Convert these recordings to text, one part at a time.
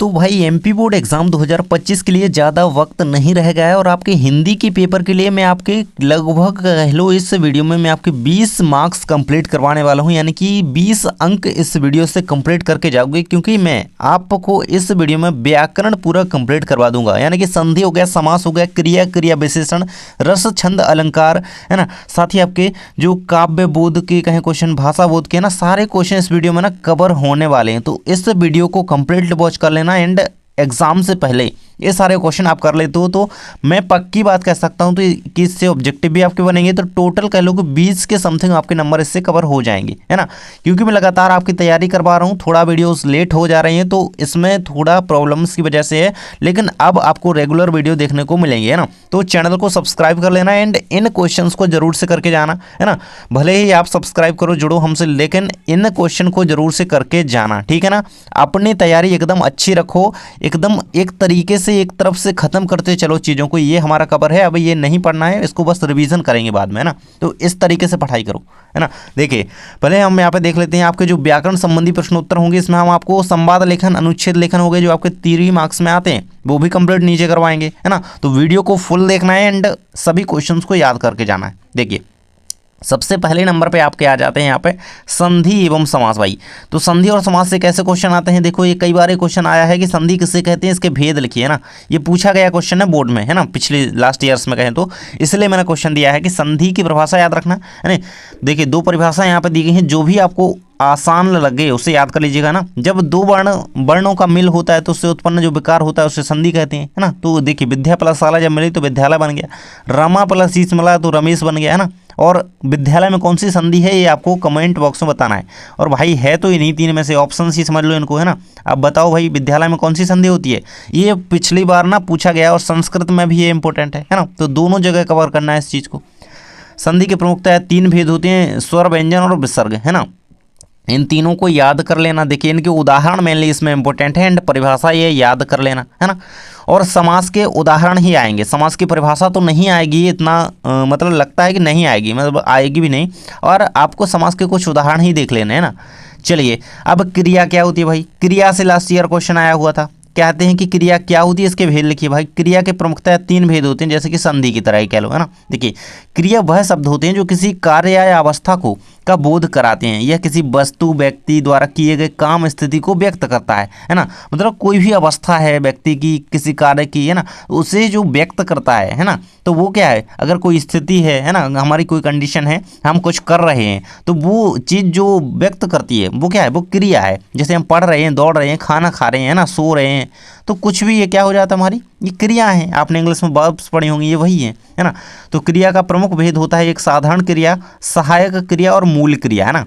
तो भाई MP board exam 2025 के लिए ज़्यादा वक्त नहीं रह गया है और आपके हिंदी की पेपर के लिए मैं आपके लगभग कह लो इस वीडियो में मैं आपके 20 मार्क्स कंप्लीट करवाने वाला हूं, यानी कि 20 अंक इस वीडियो से कंप्लीट करके जाओगे, क्योंकि मैं आपको इस वीडियो में व्याकरण पूरा कंप्लीट करवा दूंगा। यानी कि संधि हो गया, समास हो गया, क्रिया, क्रिया विशेषण, रस, छंद, अलंकार, है ना, साथ ही आपके जो काव्य बोध के कहें क्वेश्चन, भाषा बोध के ना, सारे क्वेश्चन इस वीडियो में ना कवर होने वाले हैं। तो इस वीडियो को कंप्लीट वॉच कर लेना एंड एग्जाम से पहले ये सारे क्वेश्चन आप कर लेते हो तो मैं पक्की बात कह सकता हूं तो कि इससे ऑब्जेक्टिव भी आपके बनेंगे, तो टोटल कह लो कि 20 के समथिंग आपके नंबर इससे कवर हो जाएंगे, है ना। क्योंकि मैं लगातार आपकी तैयारी करवा रहा हूं, थोड़ा वीडियोस लेट हो जा रहे हैं तो इसमें थोड़ा प्रॉब्लम्स की वजह से है, लेकिन अब आपको रेगुलर वीडियो देखने को मिलेंगे, है ना। तो चैनल को सब्सक्राइब कर लेना एंड इन क्वेश्चन को जरूर से करके जाना, है ना। भले ही आप सब्सक्राइब करो, जुड़ो हमसे, लेकिन इन क्वेश्चन को जरूर से करके जाना, ठीक है ना। अपनी तैयारी एकदम अच्छी रखो, एकदम एक तरीके से एक तरफ से खत्म करते चलो चीज़ों को। ये हमारा कवर है, अब ये नहीं पढ़ना है, इसको बस रिवीजन करेंगे बाद में, है ना। तो इस तरीके से पढ़ाई करो, है ना। देखिए पहले हम यहाँ पे देख लेते हैं आपके जो व्याकरण संबंधी प्रश्न उत्तर होंगे। इसमें हम आपको संवाद लेखन, अनुच्छेद लेखन हो गए जो आपके 3 मार्क्स में आते हैं, वो भी कंप्लीट नीचे करवाएंगे, है ना। तो वीडियो को फुल देखना है एंड सभी क्वेश्चन को याद करके जाना है। देखिए सबसे पहले नंबर पे आपके आ जाते हैं यहाँ पे संधि एवं समास। भाई तो संधि और समास से कैसे क्वेश्चन आते हैं, देखो ये कई बार क्वेश्चन आया है कि संधि किसे कहते हैं, इसके भेद लिखिए, है ना। ये पूछा गया क्वेश्चन है बोर्ड में, है ना, पिछले लास्ट ईयर्स में कहें तो, इसलिए मैंने क्वेश्चन दिया है कि संधि की परिभाषा याद रखना है ना। देखिए 2 परिभाषा यहाँ पे दी गई हैं, जो भी आपको आसान लगे उसे याद कर लीजिएगा ना। जब 2 वर्णों का मिल होता है तो उससे उत्पन्न जो विकार होता है उसे संधि कहते हैं, है ना। तो देखिए विद्या प्लस शाला जब मिली तो विद्यालय बन गया, रमा प्लस शीश मिला तो रमेश बन गया, है ना। और विद्यालय में कौन सी संधि है ये आपको कमेंट बॉक्स में बताना है। और भाई है तो इन्हीं 3 में से, ऑप्शन सी समझ लो इनको, है ना। अब बताओ भाई विद्यालय में कौन सी संधि होती है, ये पिछली बार ना पूछा गया और संस्कृत में भी ये इंपॉर्टेंट है ना। तो दोनों जगह कवर करना है इस चीज़ को। संधि की प्रमुखता है, 3 भेद होते हैं, स्वर, व्यंजन और विसर्ग, है ना। इन तीनों को याद कर लेना। देखिए इनके उदाहरण मेनली इसमें इंपॉर्टेंट है एंड परिभाषा ये याद कर लेना, है ना। और समास के उदाहरण ही आएंगे, समास की परिभाषा तो नहीं आएगी इतना, मतलब लगता है कि नहीं आएगी, मतलब आएगी भी नहीं, और आपको समास के कुछ उदाहरण ही देख लेने, है ना। चलिए अब क्रिया क्या होती है भाई, क्रिया से लास्ट ईयर क्वेश्चन आया हुआ था। कहते हैं कि क्रिया क्या होती है, इसके भेद लिखिए। भाई क्रिया के प्रमुखतः 3 भेद होते हैं, जैसे कि संधि की तरह ही कह लो, है ना। देखिए क्रिया वह शब्द होते हैं जो किसी कार्य या अवस्था को का बोध कराते हैं। यह किसी वस्तु, व्यक्ति द्वारा किए गए काम, स्थिति को व्यक्त करता है ना। मतलब कोई भी अवस्था है व्यक्ति की, किसी कार्य की, है ना, उसे जो व्यक्त करता है ना। तो वो क्या है, अगर कोई स्थिति है ना, हमारी कोई कंडीशन है, हम कुछ कर रहे हैं, तो वो चीज़ जो व्यक्त करती है वो क्या है, वो क्रिया है। जैसे हम पढ़ रहे हैं, दौड़ रहे हैं, खाना खा रहे हैं ना, सो रहे हैं, तो कुछ भी ये क्या हो जाता है, हमारी ये क्रिया है। आपने इंग्लिश में वर्ब्स पढ़ी होंगी, ये वही है ना। तो क्रिया का प्रमुख भेद होता है एक साधारण क्रिया, सहायक क्रिया और मूल क्रिया, है ना।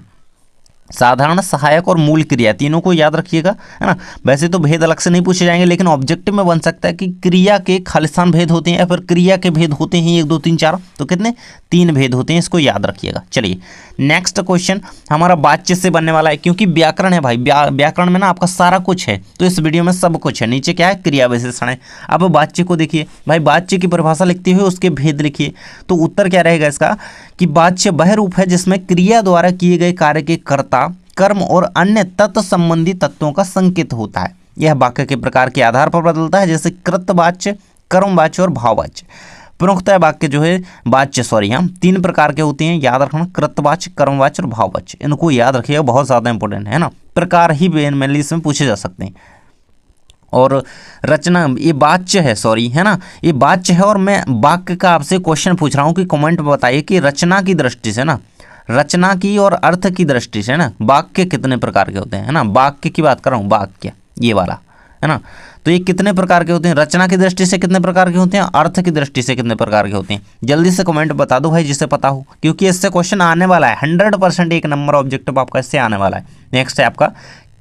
साधारण, सहायक और मूल क्रिया, तीनों को याद रखिएगा, है ना। वैसे तो भेद अलग से नहीं पूछे जाएंगे, लेकिन ऑब्जेक्टिव में बन सकता है कि क्रिया के खालिस्तान भेद होते हैं या फिर क्रिया के भेद होते हैं 1 2 3 4, तो कितने 3 भेद होते हैं, इसको याद रखिएगा। चलिए नेक्स्ट क्वेश्चन हमारा वाच्य से बनने वाला है, क्योंकि व्याकरण है भाई, व्याकरण में ना आपका सारा कुछ है, तो इस वीडियो में सब कुछ है। नीचे क्या है, क्रिया विशेषण है। अब वाच्य को देखिए भाई, वाच्य की परिभाषा लिखते हुए उसके भेद लिखिए। तो उत्तर क्या रहेगा इसका कि वाच्य वह रूप है जिसमें क्रिया द्वारा किए गए कार्य के कर्ता, कर्म और अन्य तत्व संबंधी तत्वों का संकेत होता है। यह वाक्य के प्रकार के आधार पर बदलता है, जैसे कृतवाच्य, कर्मवाच्य और भाववाच्य। प्रमुखतः वाक्य जो है वाच्य, हम 3 प्रकार के होते हैं, याद रखना, कृतवाच्य, कर्मवाच्य और भाववाच्य। इनको याद रखिएगा, बहुत ज़्यादा इंपॉर्टेंट है ना। प्रकार ही मेनली इसमें पूछे जा सकते हैं। और रचना, ये वाच्य है, है ना, ये वाच्य है। और मैं वाक्य का आपसे क्वेश्चन पूछ रहा हूँ कि कमेंट में बताइए कि रचना की दृष्टि से ना, रचना की और अर्थ की दृष्टि से ना, वाक्य कितने प्रकार के होते हैं, है ना। वाक्य की बात कर रहा हूँ, वाक्य ये वाला, है ना। तो ये कितने प्रकार के होते हैं, रचना की दृष्टि से कितने प्रकार के होते हैं, अर्थ की दृष्टि से कितने प्रकार के होते हैं। जल्दी से कमेंट बता दो भाई जिसे पता हो, क्योंकि इससे क्वेश्चन आने वाला है 100%, 1 नंबर ऑब्जेक्टिव आपका इससे आने वाला है। नेक्स्ट है आपका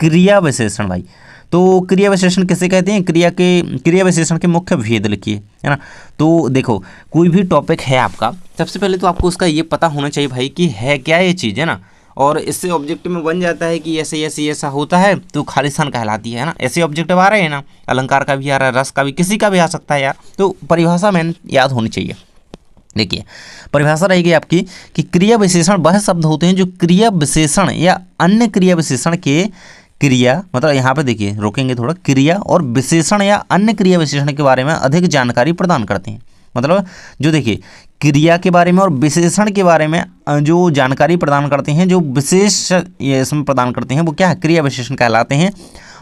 क्रिया विशेषण। भाई तो क्रिया विशेषण किसे कहते हैं, क्रिया विशेषण के मुख्य भेद लिखिए, है ना। तो देखो कोई भी टॉपिक है आपका, सबसे पहले तो आपको उसका ये पता होना चाहिए भाई कि है क्या ये चीज़, है ना। और इससे ऑब्जेक्टिव में बन जाता है कि ऐसे ऐसे ऐसा होता है तो खालिस्तान कहलाती है ना। ऐसे ऑब्जेक्टिव आ रहे हैं ना, अलंकार का भी आ रहा है, रस का भी, किसी का भी आ सकता है यार। तो परिभाषा मैंने याद होनी चाहिए। देखिए परिभाषा रहेगी आपकी कि क्रिया विशेषण वह शब्द होते हैं जो क्रिया विशेषण या अन्य क्रिया विशेषण के क्रिया, मतलब यहाँ पे देखिए रोकेंगे थोड़ा, क्रिया और विशेषण या अन्य क्रिया विशेषण के बारे में अधिक जानकारी प्रदान करते हैं। मतलब जो देखिए क्रिया के बारे में और विशेषण के बारे में जो जानकारी प्रदान करते हैं, जो विशेष ये इसमें प्रदान करते हैं, वो क्या है, क्रिया विशेषण कहलाते हैं।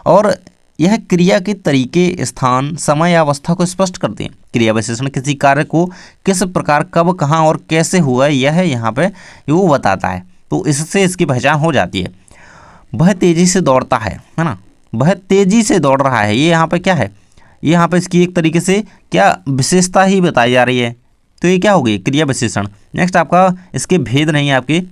और यह क्रिया के तरीके, स्थान, समय या अवस्था को स्पष्ट करते हैं। क्रिया विशेषण किसी कार्य को किस प्रकार, कब, कहाँ और कैसे हुआ यह यहाँ पे वो बताता है, तो इससे इसकी पहचान हो जाती है। वह तेजी से दौड़ता है ना, वह तेजी से दौड़ रहा है, ये यहाँ पे क्या है, ये यहाँ पे इसकी एक तरीके से क्या विशेषता ही बताई जा रही है, तो ये क्या हो गई, क्रिया विशेषण। नेक्स्ट आपका इसके भेद नहीं है आपके,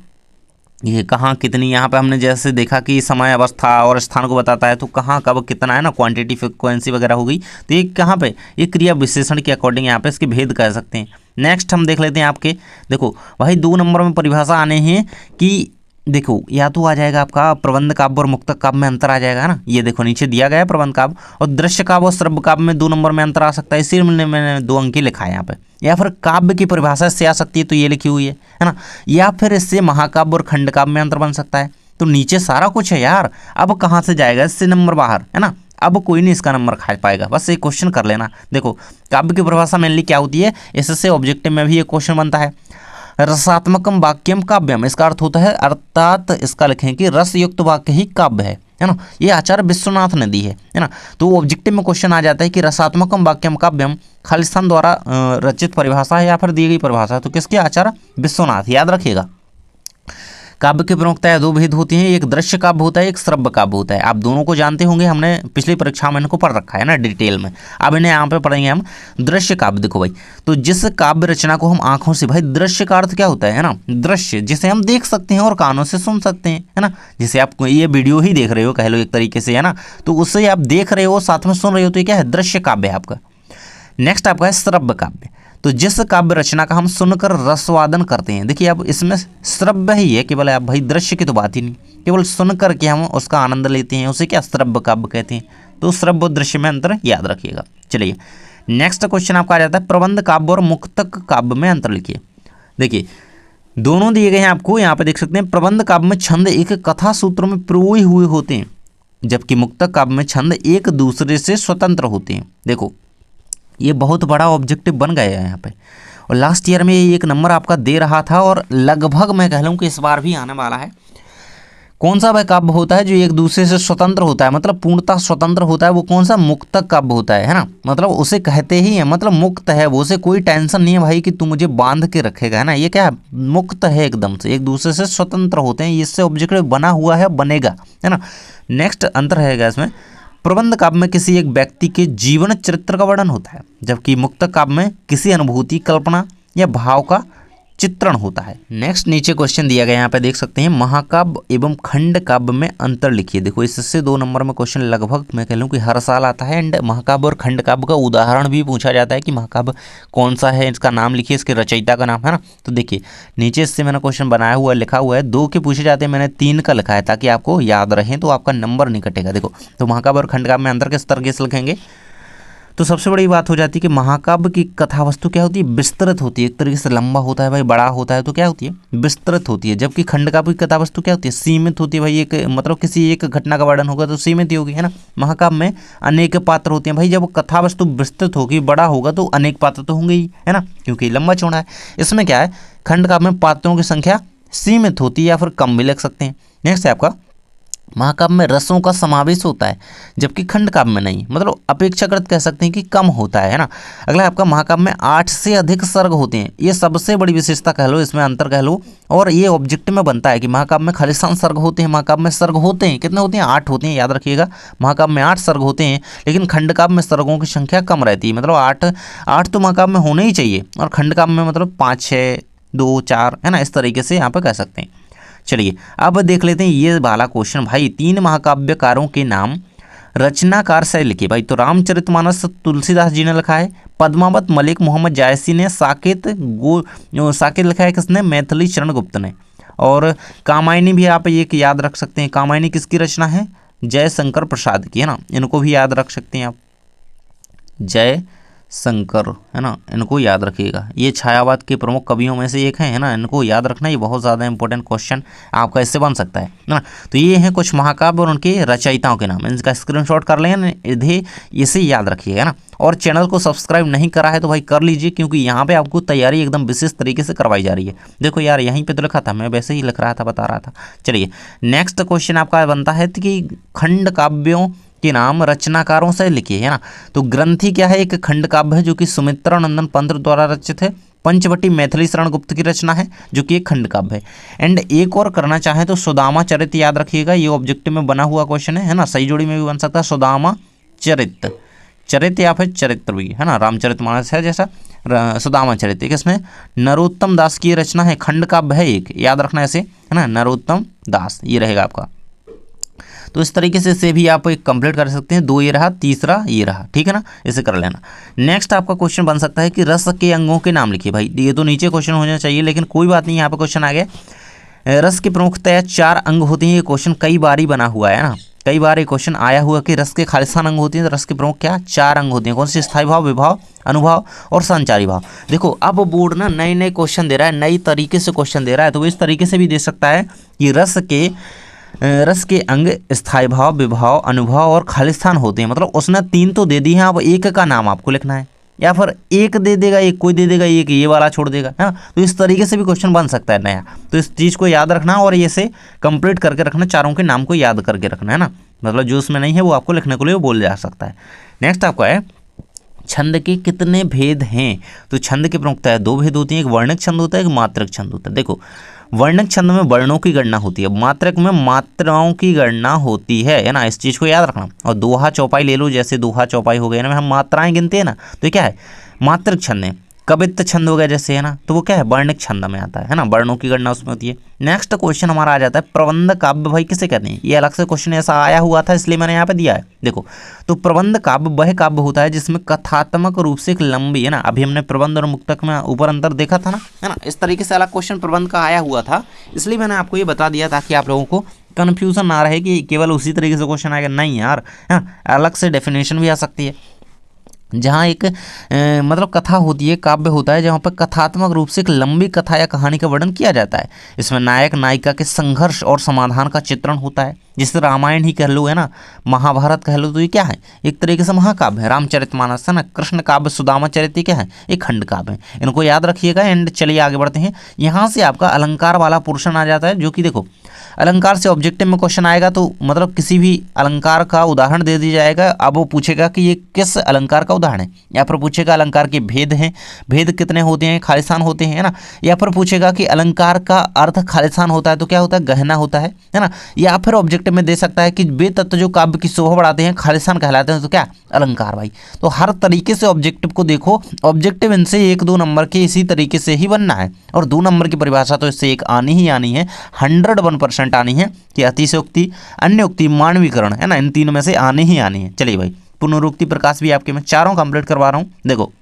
ये कहाँ कितनी, यहाँ पे हमने जैसे देखा कि समय, अवस्था और स्थान को बताता है, तो कहाँ कब कितना है ना, क्वांटिटी फ्रिक्वेंसी वगैरह हो गई, तो ये कहाँ पे, ये क्रिया विशेषण के अकॉर्डिंग यहाँ पे इसके भेद कह सकते हैं। नेक्स्ट हम देख लेते हैं आपके, देखो भाई 2 नंबर में परिभाषा आने हैं कि देखो या तो आ जाएगा आपका प्रबंध काव्य और मुक्तक काव्य में अंतर आ जाएगा ना, ये देखो नीचे दिया गया है प्रबंध काव्य, और दृश्य काव्य और श्रव्य काव्य में 2 नंबर में अंतर आ सकता है, इसीलिए मैंने 2 अंक ही लिखा है यहाँ पे। या फिर काव्य की परिभाषा इससे आ सकती है, तो ये लिखी हुई है ना, या फिर इससे महाकाव्य और खंड काव्य में अंतर बन सकता है। तो नीचे सारा कुछ है यार, अब कहाँ से जाएगा इससे नंबर बाहर, है ना, अब कोई नहीं इसका नंबर खा पाएगा, बस एक क्वेश्चन कर लेना। देखो काव्य की परिभाषा मेनली क्या होती है, इससे ऑब्जेक्टिव में भी एक क्वेश्चन बनता है। रसात्मकम वाक्यम काव्यम, इसका अर्थ होता है, अर्थात इसका लिखें कि रस युक्त वाक्य ही काव्य है ना, ये आचार्य विश्वनाथ ने दी है ना। तो ऑब्जेक्टिव में क्वेश्चन आ जाता है कि रसात्मकम वाक्यम काव्यम खालिस्तान द्वारा रचित परिभाषा है या फिर दी गई परिभाषा है, तो किसके, आचार्य विश्वनाथ, याद रखिएगा। काव्य की प्रमुखता 2 भेद होती हैं, एक दृश्य काव्य होता है, एक श्रव्य काव्य होता है। आप दोनों को जानते होंगे, हमने पिछली परीक्षा में इनको पढ़ रखा है ना डिटेल में। अब इन्हें यहाँ पे पढ़ेंगे हम दृश्य काव्य। देखो भाई, तो जिस काव्य रचना को हम आंखों से, भाई दृश्य का अर्थ क्या होता है ना, दृश्य जिसे हम देख सकते हैं और कानों से सुन सकते हैं, है ना, जिसे आप ये वीडियो ही देख रहे हो कह लो एक तरीके से, है ना, तो उससे आप देख रहे हो साथ में सुन रहे हो, तो ये क्या है, दृश्य काव्य है आपका। नेक्स्ट आपका है श्रव्य काव्य, तो जिस काव्य रचना का हम सुनकर रसवादन करते हैं। देखिए अब इसमें श्रव्य ही है केवल, आप भाई दृश्य की तो बात ही नहीं, केवल सुनकर के हम उसका आनंद लेते हैं, उसे क्या श्रव्य काव्य कहते हैं। तो श्रव्य और दृश्य में अंतर याद रखिएगा। चलिए नेक्स्ट क्वेश्चन आपका आ जाता है प्रबंध काव्य और मुक्तक काव्य में अंतर लिखिए। देखिए दोनों दिए गए हैं आपको, यहाँ पे देख सकते हैं। प्रबंध काव्य में छंद एक कथा सूत्र में पिरोए हुए होते हैं, जबकि मुक्तक काव्य में छंद एक दूसरे से स्वतंत्र होते हैं। देखो ये बहुत बड़ा ऑब्जेक्टिव बन गया है यहाँ पे, और लास्ट ईयर में ये 1 नंबर आपका दे रहा था, और लगभग मैं कह लूँ कि इस बार भी आने वाला है। कौन सा वह काव्य होता है जो एक दूसरे से स्वतंत्र होता है, मतलब पूर्णतः स्वतंत्र होता है, वो कौन सा, मुक्तक काव्य होता है ना, मतलब उसे कहते ही है, मतलब मुक्त है वो, उसे कोई टेंशन नहीं है भाई कि तू मुझे बांध के रखेगा, है ना, ये क्या है, मुक्त है एकदम से, एक दूसरे से स्वतंत्र होते हैं, इससे ऑब्जेक्टिव बना हुआ है, बनेगा, है ना। नेक्स्ट अंतर रहेगा इसमें, प्रबंध काव्य में किसी एक व्यक्ति के जीवन चरित्र का वर्णन होता है, जबकि मुक्तक काव्य में किसी अनुभूति, कल्पना या भाव का चित्रण होता है। नेक्स्ट नीचे क्वेश्चन दिया गया, यहाँ पे देख सकते हैं महाकाव्य एवं खंड काव्य में अंतर लिखिए। देखो इससे 2 नंबर में क्वेश्चन लगभग मैं कह लूँ कि हर साल आता है, एंड महाकाव्य और खंड काव्य का उदाहरण भी पूछा जाता है कि महाकाव्य कौन सा है, इसका नाम लिखिए, इसके रचयिता का नाम, है ना। तो देखिए नीचे इससे मैंने क्वेश्चन बनाया हुआ लिखा हुआ है, 2 के पूछे जाते हैं, मैंने 3 का लिखा है ताकि आपको याद रहे, तो आपका नंबर नहीं कटेगा। देखो तो महाकाव्य और खंड काव्य में अंतर किस तरीके से लिखेंगे, तो सबसे बड़ी बात हो जाती है कि महाकाव्य की कथा वस्तु क्या होती है, विस्तृत होती है, एक तरीके से लंबा होता है भाई, बड़ा होता है, तो क्या होती है, विस्तृत होती है। जबकि खंड काव्य की कथा वस्तु क्या होती है, सीमित होती है भाई, एक मतलब किसी एक घटना का वर्णन होगा तो सीमित ही होगी, है ना। महाकाव्य में अनेक पात्र होते हैं भाई, जब कथा वस्तु विस्तृत होगी, बड़ा होगा तो अनेक पात्र तो होंगे ही, है ना, क्योंकि लंबा चौड़ा है। इसमें क्या है, खंड काव्य में पात्रों की संख्या सीमित होती है या फिर कम भी लग सकते हैं। नेक्स्ट है आपका महाकाव्य में रसों का समावेश होता है, जबकि खंड काव्य में नहीं, मतलब अपेक्षाकृत कह सकते हैं कि कम होता है ना। अगला आपका महाकाव्य में 8 से अधिक सर्ग होते हैं, ये सबसे बड़ी विशेषता कह लो, इसमें अंतर कह लो, और ये ऑब्जेक्टिव में बनता है कि महाकाव्य में खालिस्तान सर्ग होते हैं, महाकाव्य में सर्ग होते हैं, कितने होते हैं, 8 होते हैं, याद रखिएगा। महाकाव्य में 8 सर्ग होते हैं, लेकिन खंड काव्य में सर्गों की संख्या कम रहती है, मतलब 8 तो महाकाव्य में होने ही चाहिए, और खंड काव्य में मतलब 5, 6, 2, 4, है ना, इस तरीके से यहाँ पर कह सकते हैं। चलिए अब देख लेते हैं ये वाला क्वेश्चन भाई, 3 महाकाव्यकारों के नाम रचनाकार से लिखिए भाई। तो रामचरितमानस तुलसीदास जी ने लिखा है, पद्मावत मलिक मोहम्मद जायसी ने, साकेत लिखा है किसने, मैथिली चरण गुप्त ने, और कामायनी भी आप एक याद रख सकते हैं। कामायनी किसकी रचना है, जय शंकर प्रसाद की, है ना, इनको भी याद रख सकते हैं आप, जय शंकर, है ना, इनको याद रखिएगा। ये छायावाद के प्रमुख कवियों में से एक है ना, इनको याद रखना, ये बहुत ज़्यादा इंपॉर्टेंट क्वेश्चन आपका इससे बन सकता है ना। तो ये हैं कुछ महाकाव्य और उनके रचयिताओं के नाम, इनका स्क्रीनशॉट कर लें, इधे इसे याद रखिएगा ना। और चैनल को सब्सक्राइब नहीं करा है तो भाई कर लीजिए, क्योंकि यहाँ पे आपको तैयारी एकदम विशेष तरीके से करवाई जा रही है। देखो यार यहीं पे तो लिखा था, मैं वैसे ही लिख रहा था, बता रहा था। चलिए नेक्स्ट क्वेश्चन आपका बनता है कि खंड काव्यों के नाम रचनाकारों से लिखिए, है ना। तो ग्रंथि क्या है, एक खंड काव्य है जो कि सुमित्रा नंदन पंत द्वारा रचित है। पंचवटी मैथिली शरण गुप्त की रचना है जो कि एक खंड काव्य है। एंड एक और करना चाहें तो सुदामा चरित याद रखिएगा, ये ऑब्जेक्टिव में बना हुआ क्वेश्चन है ना, सही जोड़ी में भी बन सकता है सुदामा चरित, चरित या फिर चरित्र भी, है ना, रामचरितमानस है जैसा सुदामा चरित। किसमें, नरोत्तम दास की रचना है, खंड काव्य है एक, याद रखना ऐसे, है ना, नरोत्तम दास, ये रहेगा आपका। तो इस तरीके से भी आप एक कंप्लीट कर सकते हैं। 2 ये रहा, तीसरा ये रहा, ठीक है ना, इसे कर लेना। नेक्स्ट आपका क्वेश्चन बन सकता है कि रस के अंगों के नाम लिखिए। भाई ये तो नीचे क्वेश्चन होना चाहिए, लेकिन कोई बात नहीं, यहाँ पे क्वेश्चन आ गया। रस के प्रमुखतः 4 अंग होते हैं, ये क्वेश्चन कई बार ही बना हुआ है ना, कई बार ये क्वेश्चन आया हुआ कि रस के खालिस्तान अंग होते हैं, तो रस के प्रमुख क्या 4 अंग होते हैं, कौन से, स्थायी भाव, विभाव, अनुभाव और संचारी भाव। देखो अब बोर्ड ना नए नए क्वेश्चन दे रहा है, नई तरीके से क्वेश्चन दे रहा है, तो वो इस तरीके से भी दे सकता है कि रस के अंग स्थायी भाव, विभाव, अनुभव और खालिस्तान होते हैं। मतलब उसने 3 तो दे दी हैं, अब एक का नाम आपको लिखना है, या फिर एक दे देगा, एक कोई दे देगा, एक ये वाला छोड़ देगा, है ना। तो इस तरीके से भी क्वेश्चन बन सकता है नया। तो इस चीज़ को याद रखना और ये से कंप्लीट करके रखना, चारों के नाम को याद करके रखना, है ना। मतलब जो उसमें नहीं है वो आपको लिखने के लिए बोल जा सकता है। नेक्स्ट आपका है छंद के कितने भेद हैं। तो छंद की प्रमुखता है 2 भेद होती हैं, एक वर्णक छंद होता है, एक मात्रक छंद होता है। देखो वर्णक छंद में वर्णों की गणना होती है, मात्रक में मात्राओं की गणना होती है ना, इस चीज़ को याद रखना। और दोहा चौपाई ले लो, जैसे दोहा चौपाई हो गया ना, हम मात्राएं गिनते हैं ना, तो ये क्या है, मात्रक छंद है। कवित्त छंद हो गया जैसे, है ना, तो वो क्या है, वर्णक छंद में आता है ना, वर्णों की गणना उसमें होती है। नेक्स्ट क्वेश्चन हमारा आ जाता है प्रबंध काव्य। भाई किसे कहते हैं, ये अलग से क्वेश्चन ऐसा आया हुआ था, इसलिए मैंने यहाँ पे दिया है। देखो तो प्रबंध काव्य वह काव्य होता है जिसमें कथात्मक रूप से एक लंबी, है ना, अभी हमने प्रबंध और मुक्तक में ऊपर अंतर देखा था ना, है ना, इस तरीके से अलग क्वेश्चन प्रबंध का आया हुआ था, इसलिए मैंने आपको ये बता दिया ताकि आप लोगों को कन्फ्यूजन ना रहे कि केवल उसी तरीके से क्वेश्चन आएगा, नहीं यार, है अलग से डेफिनेशन भी आ सकती है। जहाँ एक मतलब कथा होती है, काव्य होता है, जहाँ पर कथात्मक रूप से एक लंबी कथा या कहानी का वर्णन किया जाता है। इसमें नायक नायिका के संघर्ष और समाधान का चित्रण होता है, जिससे रामायण ही कह लो, है ना, महाभारत कह लो, तो ये क्या है, एक तरीके से महाकाव्य है। रामचरितमानस है ना, कृष्ण काव्य, सुदामा चरित क्या है, एक खंड काव्य है। इनको याद रखिएगा। एंड चलिए आगे बढ़ते हैं। यहाँ से आपका अलंकार वाला पोर्शन आ जाता है, जो कि देखो अलंकार से ऑब्जेक्टिव में क्वेश्चन आएगा, तो मतलब किसी भी अलंकार का उदाहरण दे दिया जाएगा। अब वो पूछेगा कि ये किस अलंकार का उदाहरण है, या फिर पूछेगा अलंकार के भेद हैं, भेद कितने होते हैं, खालिस्तान होते हैं, है ना, या फिर पूछेगा कि अलंकार का अर्थ खालिस्तान होता है तो क्या होता है, गहना होता है ना, या फिर ऑब्जेक्टिव में दे सकता है कि वे तत्व जो काव्य की शोभा बढ़ाते हैं खालिस्तान कहलाते हैं, तो क्या अलंकार। भाई तो हर तरीके से ऑब्जेक्टिव को देखो, ऑब्जेक्टिव इनसे 1-2 नंबर के इसी तरीके से ही बनना है, और 2 नंबर की परिभाषा तो इससे एक आनी ही आनी है, 101% आनी है कि अतिशयोक्ति, अन्योक्ति, मानवीकरण, है ना, इन 3 में से आनी ही आनी है। चलिए भाई पुनरुक्ति, प्रकाश भी आपके मैं चारों कंप्लीट करवा रहा हूँ। देखो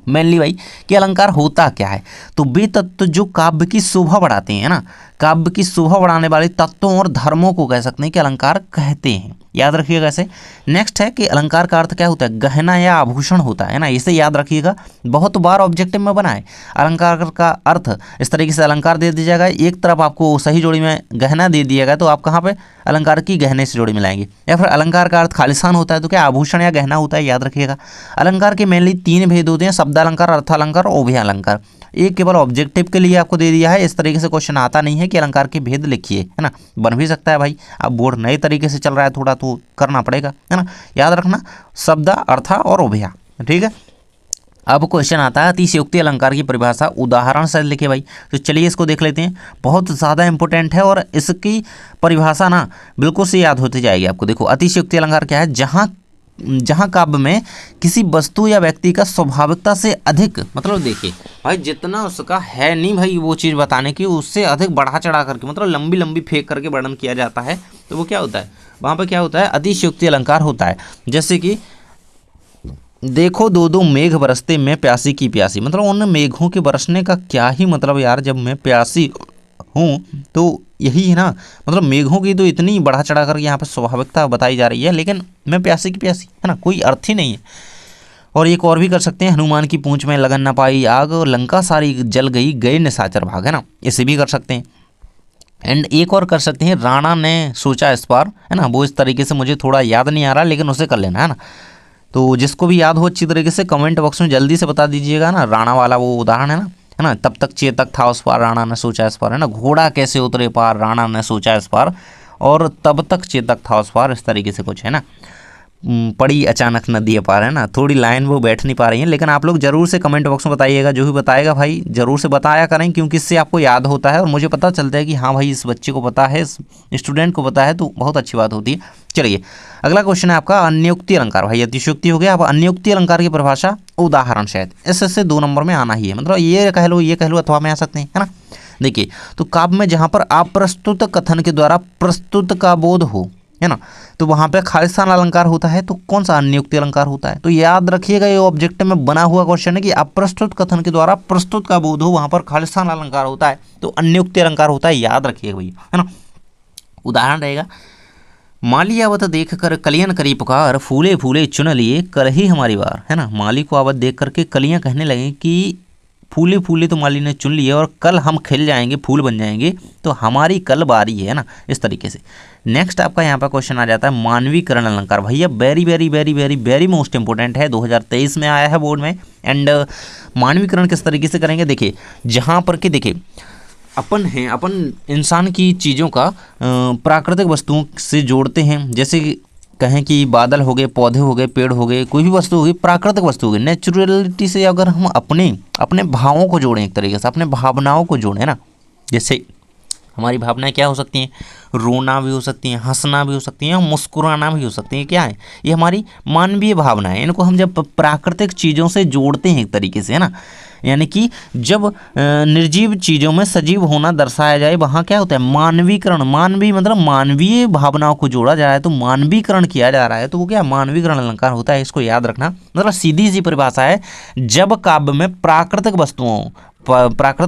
मेनली भाई कि अलंकार होता क्या है, तो वे तत्व जो काव्य की शोभा बढ़ाते हैं, ना, काव्य की शोभा बढ़ाने वाले तत्वों और धर्मों को कह सकते हैं कि अलंकार कहते हैं, याद रखिएगा ऐसे। नेक्स्ट है कि अलंकार का अर्थ क्या होता है, गहना या आभूषण होता है ना, इसे याद रखिएगा, बहुत बार ऑब्जेक्टिव में बना है। अलंकार का अर्थ इस तरीके से अलंकार दे दिया जाएगा, एक तरफ आपको सही जोड़ी में गहना दे दिया गया, तो आप कहाँ पे अलंकार की गहने से जोड़ी मिलाएंगे। या फिर अलंकार का अर्थ खालिस्तान होता है, तो क्या आभूषण या गहना होता है, याद रखिएगा। अलंकार के मेनली 3 भेद होते हैं, शब्दालंकार, अर्थालंकार और उभयालंकार। एक केवल ऑब्जेक्टिव के लिए आपको दे दिया है, इस तरीके से क्वेश्चन आता नहीं है कि अलंकार के भेद लिखिए, है ना, बन भी सकता है भाई। अब बोर्ड नए तरीके से चल रहा है, थोड़ा तो करना पड़ेगा, है ना, याद रखना शब्द, अर्थ और उभया, ठीक है। अब क्वेश्चन आता है अतिशयोक्ति अलंकार की परिभाषा उदाहरण से लिखे। भाई तो चलिए इसको देख लेते हैं, बहुत ज़्यादा इंपॉर्टेंट है और इसकी परिभाषा ना बिल्कुल से याद होती जाएगी आपको। देखो अतिशयोक्ति अलंकार क्या है, जहाँ काव्य में किसी वस्तु या व्यक्ति का स्वाभाविकता से अधिक, मतलब देखिए भाई जितना उसका है नहीं भाई वो चीज़ बताने की, उससे अधिक बढ़ा चढ़ा करके, मतलब लंबी लंबी फेंक करके वर्णन किया जाता है, तो वो क्या होता है, वहाँ पर क्या होता है, अतिशयोक्ति अलंकार होता है। जैसे कि देखो 2-2 मेघ बरसते मैं प्यासी की प्यासी, मतलब उन मेघों के बरसने का क्या ही मतलब यार, जब मैं प्यासी हूँ तो यही है ना, मतलब मेघों की तो इतनी बढ़ा चढ़ा कर यहाँ पर स्वाभाविकता बताई जा रही है, लेकिन मैं प्यासी की प्यासी, है ना, कोई अर्थ ही नहीं है। और एक और भी कर सकते हैं, हनुमान की पूंछ में लगन न पाई आग और लंका सारी जल गई गए निशाचर भाग, है ना, इसे भी कर सकते हैं। एंड एक और कर सकते हैं, राणा ने सोचा इस बार, है ना, वो इस तरीके से मुझे थोड़ा याद नहीं आ रहा लेकिन उसे कर लेना, है ना। तो जिसको भी याद हो अच्छी तरीके से कमेंट बॉक्स में जल्दी से बता दीजिएगा ना, राणा वाला वो उदाहरण है ना, तब तक चेतक था उस पार राणा ने सोचा इस पार, है ना, घोड़ा कैसे उतरे पार राणा ने सोचा इस पार, और तब तक चेतक था उस पार, इस तरीके से कुछ, है ना। पड़ी अचानक नदी पार, है ना, थोड़ी लाइन वो बैठ नहीं पा रही है, लेकिन आप लोग जरूर से कमेंट बॉक्स में बताइएगा, जो भी बताएगा भाई जरूर से बताया करें, क्योंकि इससे आपको याद होता है और मुझे पता चलता है कि हाँ भाई इस बच्चे को पता है, इस स्टूडेंट को पता है, तो बहुत अच्छी बात होती है। चलिए अगला क्वेश्चन है आपका अन्योक्ति अलंकार। भाई अतिशयोक्ति हो गया, अब अन्योक्ति अलंकार की परिभाषा उदाहरण शायद इससे 2 नंबर में आना ही है, मतलब ये कह लो अथवा में आ सकते हैं, है ना। देखिए तो काव्य में जहाँ पर अप्रस्तुत कथन के द्वारा प्रस्तुत का बोध हो, है ना, तो वहाँ पे खालिस्तान अलंकार होता है, तो कौन सा अन्योक्ति अलंकार होता है। तो याद रखिएगा ये ऑब्जेक्ट में बना हुआ क्वेश्चन है कि अप्रस्तुत कथन के द्वारा प्रस्तुत का बोध हो, वहाँ पर खालिस्तान अलंकार होता है, तो अन्योक्ति अलंकार होता है, याद रखिएगा भैया, है ना। उदाहरण रहेगा, माली आवत देख कर कलियन करी पुकार फूले फूले चुन लिए कल ही हमारी बार, है ना। माली को आवत देख करके कलियां कहने लगे कि फूले फूले तो माली ने चुन लिए और कल हम खिल जाएंगे, फूल बन जाएंगे, तो हमारी कल बारी है ना, इस तरीके से। नेक्स्ट आपका यहाँ पर क्वेश्चन आ जाता है मानवीकरण अलंकार। भैया very very very very very most important है, 2023 में आया है बोर्ड में। एंड मानवीकरण किस तरीके से करेंगे, देखिए जहाँ पर कि देखिए अपन इंसान की चीज़ों का प्राकृतिक वस्तुओं से जोड़ते हैं, जैसे कहें कि बादल हो गए, पौधे हो गए, पेड़ हो गए, कोई भी वस्तु होगी, प्राकृतिक वस्तु होगी, नेचुरलिटी से अगर हम अपने भावों को जोड़ें, एक तरीके से अपने भावनाओं को जोड़ें ना, जैसे हमारी भावनाएं क्या हो सकती हैं, रोना भी हो सकती हैं, हंसना भी हो सकती हैं, मुस्कुराना भी हो सकती हैं, क्या है ये हमारी मानवीय भावनाएं। इनको हम जब प्राकृतिक चीज़ों से जोड़ते हैं एक तरीके से, है ना, यानी कि जब निर्जीव चीज़ों में सजीव होना दर्शाया जाए, वहाँ क्या होता है मानवीकरण, मानवीय मतलब मानवीय भावनाओं को जोड़ा जा रहा है, तो मानवीकरण किया जा रहा है, तो वो क्या मानवीकरण अलंकार होता है, इसको याद रखना। मतलब सीधी सी परिभाषा है, जब काव्य में प्राकृतिक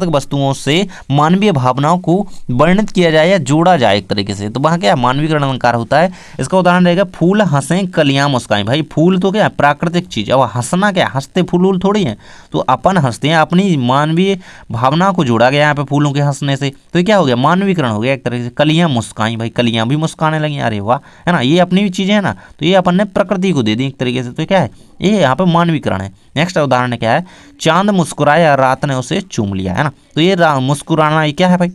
वस्तुओं से मानवीय भावनाओं को वर्णित किया जाए या जोड़ा जाए एक तरीके से, तो वहाँ क्या मानवीकरण अलंकार होता है। इसका उदाहरण रहेगा फूल हंसे कलियां मुस्काएं। भाई फूल तो क्या है प्राकृतिक चीज़, और हंसना क्या हंसते फूल थोड़ी हैं, तो अपन हंसते हैं, अपनी मानवीय भावना को जोड़ा गया यहाँ पे फूलों के हंसने से, तो ये क्या हो गया मानवीकरण हो गया एक तरीके से। कलियां मुस्काई, भाई कलियां भी मुस्काने लगी, अरे वाह, है ना, ये अपनी भी चीज़ें है ना, तो ये अपन ने प्रकृति को दे दी एक तरीके से, तो क्या है ये यहाँ पे मानवीकरण है। नेक्स्ट उदाहरण क्या है, चांद मुस्कुराया रात ने उसे चूम लिया, है ना, तो ये मुस्कुराना ये क्या है भाई,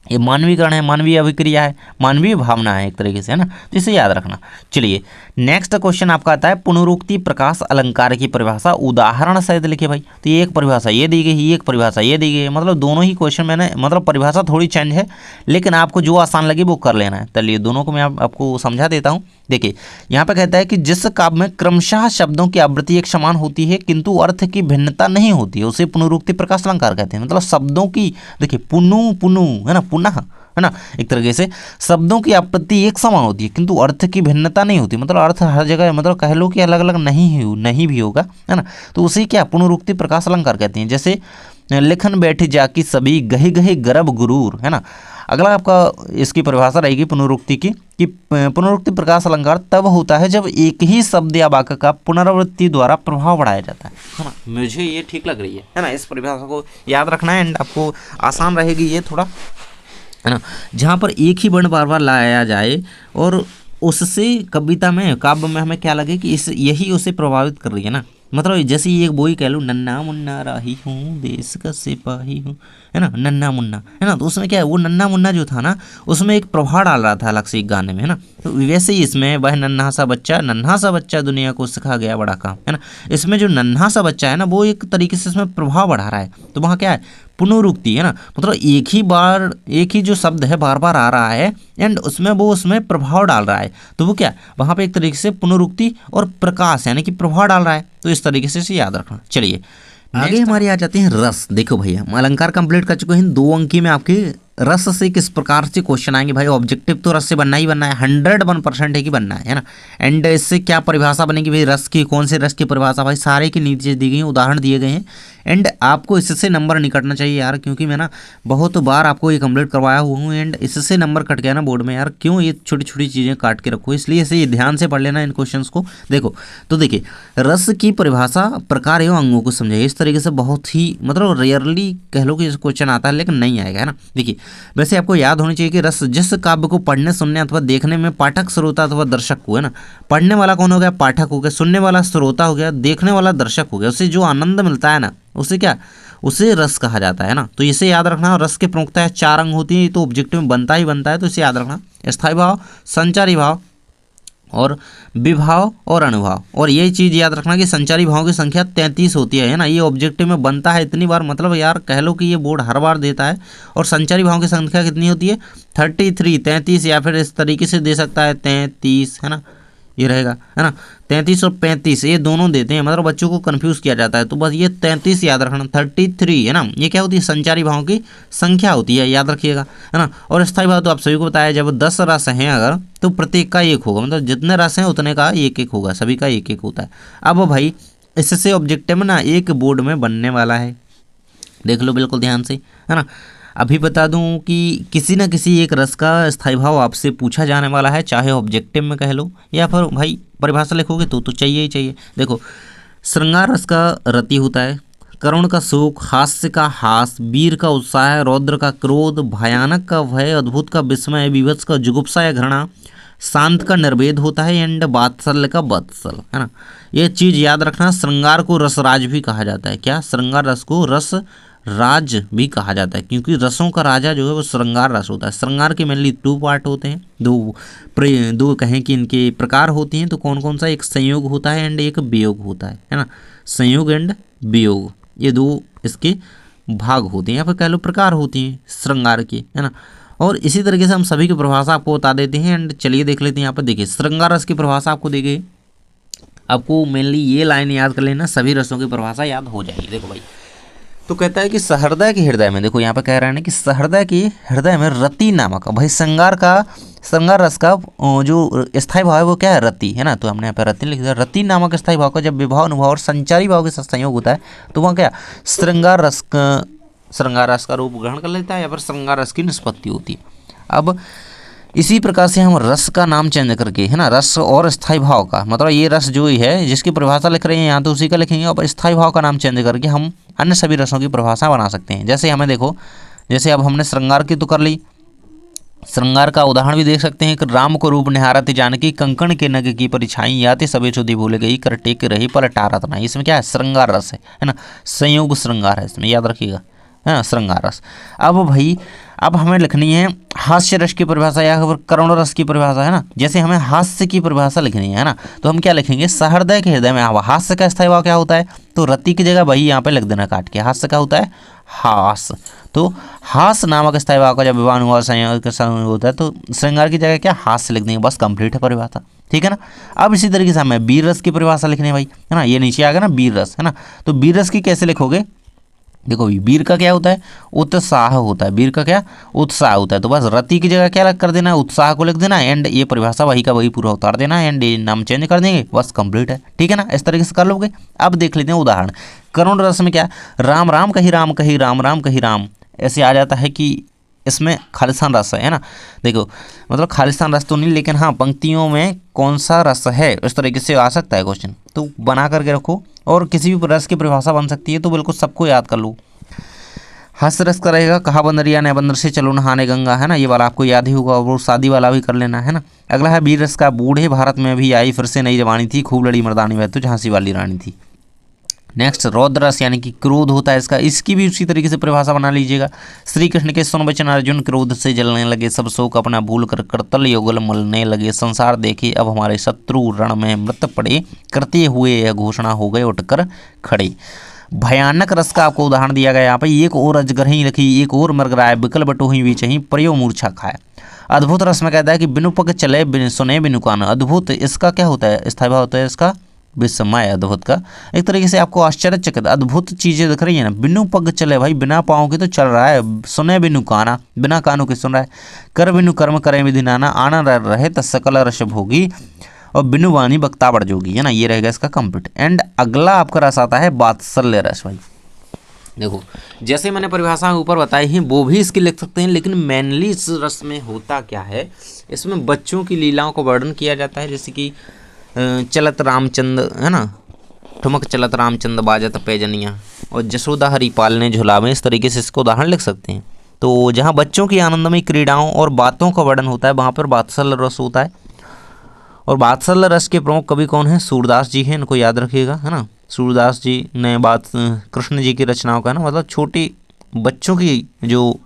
ये मानवीकरण है, मानवीय अभिक्रिया है, मानवीय भावना है एक तरीके से, है ना, तो इसे याद रखना। चलिए नेक्स्ट क्वेश्चन आपका आता है पुनरुक्ति प्रकाश अलंकार की परिभाषा उदाहरण सहित लिखे। भाई तो ये एक परिभाषा ये दी गई, एक परिभाषा ये दी गई, मतलब दोनों ही क्वेश्चन मैंने मतलब परिभाषा थोड़ी चेंज है, लेकिन आपको जो आसान लगे वो कर लेना है। चलिए दोनों को मैं आपको समझा देता हूँ। देखिए यहाँ पे कहता है कि जिस काव्य में क्रमशः शब्दों की आवृत्ति एक समान होती है किंतु अर्थ की भिन्नता नहीं होती है, उसे पुनरुक्ति प्रकाश अलंकार कहते हैं। मतलब शब्दों की देखिए पुनु पुनु है ना, पुनः है ना, एक तरीके से शब्दों की आपत्ति एक समान होती है किंतु अर्थ की भिन्नता नहीं होती, मतलब अर्थ हर जगह मतलब कह लो कि अलग अलग नहीं भी होगा, है ना, तो उसे क्या पुनरुक्ति प्रकाश अलंकार कहते हैं। जैसे लेखन बैठी जाकी सभी गहे गहे गर्भ गुरूर, है ना। अगला आपका इसकी परिभाषा रहेगी पुनरुक्ति की कि पुनरुक्ति प्रकाश अलंकार तब होता है जब एक ही शब्द या वाक्य का पुनरावृत्ति द्वारा प्रभाव बढ़ाया जाता है ना। मुझे ये ठीक लग रही है ना, इस परिभाषा को याद रखना है एंड आपको आसान रहेगी ये थोड़ा, है ना, जहाँ पर एक ही वर्ण बार बार लाया जाए और उससे कविता में काव्य में हमें क्या लगे कि यही उसे प्रभावित कर रही है ना। मतलब जैसे एक बोई कह लो नन्ना मुन्ना राही हूँ देश का सिपाही हूँ, है ना, नन्ना मुन्ना, है ना, तो उसमें क्या है वो नन्ना मुन्ना जो था ना उसमें एक प्रभाव डाल रहा था अलग से एक गाने में, है ना। तो वैसे ही इसमें वह नन्हा सा बच्चा दुनिया को सिखा गया बड़ा काम, है ना। इसमें जो नन्हा सा बच्चा है ना वो एक तरीके से इसमें प्रभाव बढ़ा रहा है, तो वहाँ क्या है पुनरुक्ति, है ना, मतलब एक ही जो शब्द है बार बार आ रहा है एंड उसमें प्रभाव डाल रहा है, तो वो क्या वहाँ पे एक तरीके से पुनरुक्ति और प्रकाश यानी कि प्रभाव डाल रहा है, तो इस तरीके से इसे याद रखना। चलिए आगे हमारे आ जाते हैं रस। देखो भैया हम अलंकार कंप्लीट कर चुके हैं, 2 अंकी में आपके रस से किस प्रकार से क्वेश्चन आएंगे भाई, ऑब्जेक्टिव तो रस से बनना ही बनना है, 101% है कि बनना है ना। एंड इससे क्या परिभाषा बनेगी भाई, रस की, कौन से रस की परिभाषा, भाई सारे के नीचे दी गई हैं, उदाहरण दिए गए हैं। एंड आपको इससे नंबर नहीं कटना चाहिए यार, क्योंकि मैं ना बहुत बार आपको ये कंप्लीट करवाया हुआ हूँ, एंड इससे नंबर कट गया ना बोर्ड में यार, क्यों ये छोटी छोटी चीज़ें काट के रखो, इसलिए इसे ध्यान से पढ़ लेना इन क्वेश्चंस को। देखो तो देखिए, रस की परिभाषा प्रकार एवं अंगों को समझाइए, इस तरीके से बहुत ही मतलब रेयरली कह लो कि इस क्वेश्चन आता है, लेकिन नहीं आएगा, है ना। देखिए वैसे आपको याद होनी चाहिए कि रस जिस काव्य को पढ़ने सुनने अथवा देखने में पाठक श्रोता अथवा दर्शक को, है ना, पढ़ने वाला कौन हो गया, पाठक हो गया, सुनने वाला श्रोता हो गया, देखने वाला दर्शक हो गया, उससे जो आनंद मिलता है ना, उसे क्या, उसे रस कहा जाता है ना। तो इसे याद रखना। रस के प्रमुखता है 4 अंग होती है, तो ऑब्जेक्टिव में बनता ही बनता है, तो इसे याद रखना। स्थायी भाव, संचारी भाव और विभाव और अनुभाव। और ये चीज़ याद रखना कि संचारी भावों की संख्या 33 होती है ना, ये ऑब्जेक्टिव में बनता है इतनी बार, मतलब यार कह लो कि ये बोर्ड हर बार देता है। और संचारी भावों की संख्या कितनी होती है, 33, 33, या फिर इस तरीके से दे सकता है 33, है ना, ये रहेगा, है ना। 33 और 35 ये दोनों देते हैं, मतलब बच्चों को कंफ्यूज किया जाता है, तो बस ये 33 याद रखना, 33, है ना, ये क्या होती है, संचारी भावों की संख्या होती है, याद रखिएगा, है ना। और स्थायी भाव तो आप सभी को बताया, जब 10 रस हैं अगर, तो प्रत्येक का 1 होगा, मतलब जितने रस हैं उतने का 1-1 होगा, सभी का 1-1 होता है। अब भाई इससे ऑब्जेक्टिव में ना एक बोर्ड में बनने वाला है, देख लो बिल्कुल ध्यान से, है ना। अभी बता दूं कि किसी न किसी एक रस का स्थायी भाव आपसे पूछा जाने वाला है, चाहे ऑब्जेक्टिव में कह लो या फिर भाई परिभाषा लिखोगे तो चाहिए ही चाहिए। देखो, श्रृंगार रस का रति होता है, करुण का शोक, हास्य का हास, वीर का उत्साह, रौद्र का क्रोध, भयानक का भय, अद्भुत का विस्मय, विभत्स का जुगुप्सा या घृणा, शांत का निर्वेद होता है, एंड वात्सल्य का वत्सल, है ना। ये चीज़ याद रखना। श्रृंगार को रसराज भी कहा जाता है, क्या, श्रृंगार रस को रस राज भी कहा जाता है, क्योंकि रसों का राजा जो है वो श्रृंगार रस होता है। श्रृंगार के मेनली 2 पार्ट होते हैं, दो कहें कि इनके प्रकार होते हैं, तो कौन कौन सा, एक संयोग होता है एंड एक वियोग होता है ना। संयोग एंड वियोग, ये 2 इसके भाग होते हैं, या फिर कह लो प्रकार होते हैं श्रृंगार के, है ना। और इसी तरीके से हम सभी की परिभाषा आपको बता देते हैं, एंड चलिए देख लेते हैं। यहाँ पर देखिए, श्रृंगार रस की परिभाषा आपको दी गई, आपको मेनली ये लाइन याद कर लेना, सभी रसों की परिभाषा याद हो जाएगी। देखो भाई, तो कहता है कि सहृदय के हृदय में, देखो यहाँ पे कह रहे हैं कि सहृदय के हृदय में रति नामक, भाई श्रृंगार रस का जो स्थायी भाव है वो क्या है, रति, है ना। तो हमने यहाँ पे रति लिख दिया। रति नामक स्थायी भाव का जब विभाव अनुभाव और संचारी भाव के साथ संयोग होता है, तो वहाँ क्या, श्रृंगार रस का रूप ग्रहण कर लेता है, या फिर श्रृंगार रस की निष्पत्ति होती है। अब इसी प्रकार से हम रस का नाम चेंज करके, है ना, रस और स्थायी भाव का, मतलब ये रस जो ही है जिसकी परिभाषा लिख रहे हैं यहाँ, तो उसी का लिखेंगे, और स्थायी भाव का नाम चेंज करके हम अन्य सभी रसों की परिभाषा बना सकते हैं। जैसे हमें देखो, जैसे अब हमने श्रृंगार की तो कर ली, श्रृंगार का उदाहरण भी देख सकते हैं कि राम को रूप निहारती जानकी, कंकण के नग की परिछाई, याते सबे सुधी भूल गई, कर टेक रही पर टारत नहीं। इसमें क्या है, श्रृंगार रस है ना, संयोग श्रृंगार है इसमें, याद रखिएगा, है ना, श्रृंगार रस। अब भाई, अब हमें लिखनी है हास्य रस की परिभाषा या फिर करुण रस की परिभाषा, है ना। जैसे हमें हास्य की परिभाषा लिखनी है ना, तो हम क्या लिखेंगे, सहृदय के हृदय में। अब हास्य का स्थायी भाव क्या होता है, तो रति की जगह वही यहाँ पे लिख देना काट के, हास्य का होता है हास, तो हास नामक स्थायी भाव का जब विवाह हुआ संयोग होता है, तो श्रृंगार की जगह क्या, हास्य लिख देंगे, बस कंप्लीट है परिभाषा, ठीक है ना। अब इसी तरीके से हमें वीर रस की परिभाषा लिखनी है भाई, है ना, ये नीचे आ गया ना वीर रस, है ना। तो वीर रस की कैसे लिखोगे, देखो वीर का क्या होता है, उत्साह होता है, वीर का क्या, उत्साह होता है, तो बस रति की जगह क्या कर देना, उत्साह को लिख देना, एंड ये परिभाषा वही का वही पूरा उतार देना, एंड ये नाम चेंज कर देंगे, बस कंप्लीट है, ठीक है ना। इस तरीके से कर लोगे। अब देख लेते हैं उदाहरण। करुण रस में क्या, राम राम कही राम कही, राम राम कही राम, ऐसे आ जाता है कि इसमें खालिस्तान रस है ना। देखो मतलब खालिस्तान रस तो नहीं, लेकिन हाँ पंक्तियों में कौन सा रस है, इस तरीके से आ सकता है क्वेश्चन, तो बना करके रखो। और किसी भी रस की परिभाषा बन सकती है, तो बिल्कुल सबको याद कर लो। हास्य रस का रहेगा, कहा बंदरिया ने बंदर से चलो नहाने गंगा, है ना, ये वाला आपको याद ही होगा, और शादी वाला भी कर लेना, है ना। अगला है वीर रस का, बूढ़े भारत में भी आई फिर से नई जवानी थी, खूब लड़ी मर्दानी वह तो झांसी वाली रानी थी। नेक्स्ट रौद्र रस यानी कि क्रोध होता है इसका, इसकी भी उसी तरीके से परिभाषा बना लीजिएगा। श्री कृष्ण के सुन वचन अर्जुन क्रोध से जलने लगे, सब शोक अपना भूल कर करतल युगल मलने लगे, संसार देखे अब हमारे शत्रु रण में मृत पड़े, करते हुए यह घोषणा हो गए उठकर खड़े। भयानक रस का आपको उदाहरण दिया गया यहाँ पे, एक और अजगर ही रखी, एक और मर गराए, बिकल बटो ही बीच ही प्रयो मूर्छा खाए। अद्भुत रस में कहता है कि बिनु पग चले बिनु सुने बिनु कान, अद्भुत इसका क्या होता है, स्थायी भाव होता है इसका विस्मय अद्भुत का, एक तरीके से आपको आश्चर्यचकित अद्भुत चीजें दिख रही है ना। बिनु पग चले भाई, बिना पाँव के तो चल रहा है। सुने बिनु काना, बिना कानों के सुन रहा है। कर बिनु कर्म करे विधि नाना, आना रहे त सकल रस भोगी, और बिनु वाणी बक्ता बढ़ जोगी, है ना। ये रहेगा इसका कंप्लीट। एंड अगला आपका रस आता है वात्सल्य रस। भाई देखो, जैसे मैंने परिभाषा ऊपर बताई है वो भी इसकी लिख सकते हैं, लेकिन मेनली इस रस में होता क्या है, इसमें बच्चों की लीलाओं को वर्णन किया जाता है। जैसे कि चलत रामचंद, है ना, ठुमक चलत रामचंद बाजत पैजनिया, और जसोदा हरि पालने झुलावे, इस तरीके से इसको उदाहरण लिख सकते हैं। तो जहाँ बच्चों की आनंदमय क्रीड़ाओं और बातों का वर्णन होता है वहाँ पर वात्सल्य रस होता है। और वात्सल्य रस के प्रमुख कवि कौन है? सूरदास जी हैं, इनको याद रखिएगा, है ना। सूरदास जी ने बात कृष्ण जी की रचनाओं का ना, मतलब छोटी बच्चों की जो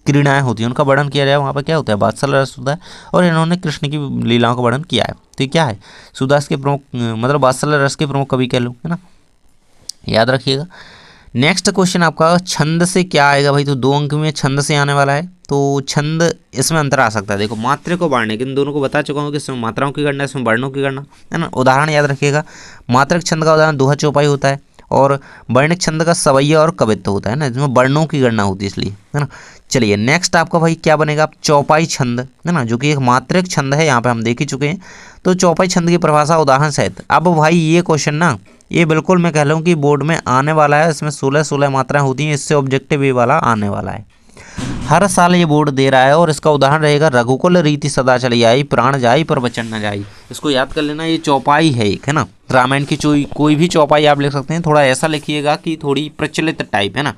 क्रीड़ाएं होती हैं उनका वर्णन किया जाए, वहाँ पर क्या होता है? वात्सल्य रस होता है। और इन्होंने कृष्ण की लीलाओं का वर्णन किया है। तो ये क्या है? सूरदास के प्रमुख, मतलब वात्सल्य रस के प्रमुख कवि कह लो, है ना, याद रखिएगा। नेक्स्ट क्वेश्चन आपका छंद से क्या आएगा भाई? तो 2 अंक में छंद से आने वाला है। तो छंद, इसमें अंतर आ सकता है। देखो, मात्रा को बाढ़ने, इन दोनों को बता चुका हूँ कि इसमें मात्राओं की गणना, इसमें वर्णों की गणना, है ना। उदाहरण याद रखिएगा, मात्रक छंद का उदाहरण दोहा चौपाई होता है, और वर्णिक छंद का सवैया और कवित्व होता है ना, इसमें वर्णों की गणना होती है इसलिए, है ना। चलिए नेक्स्ट आपका भाई क्या बनेगा? चौपाई छंद, है ना, जो कि एक मात्रक छंद है, यहाँ पे हम देख ही चुके हैं। तो चौपाई छंद की परिभाषा उदाहरण सहित। अब भाई ये क्वेश्चन ना, ये बिल्कुल मैं कह लूँ कि बोर्ड में आने वाला है। इसमें 16 मात्राएं होती हैं, इससे ऑब्जेक्टिव ये वाला आने वाला है। हर साल ये बोर्ड दे रहा है। और इसका उदाहरण रहेगा रघुकुल रीति सदा चली आई, प्राण जाई पर वचन न जाई। इसको याद कर लेना, ये चौपाई है एक, है ना। रामायण की कोई भी चौपाई आप लिख सकते हैं। थोड़ा ऐसा लिखिएगा कि थोड़ी प्रचलित टाइप, है ना,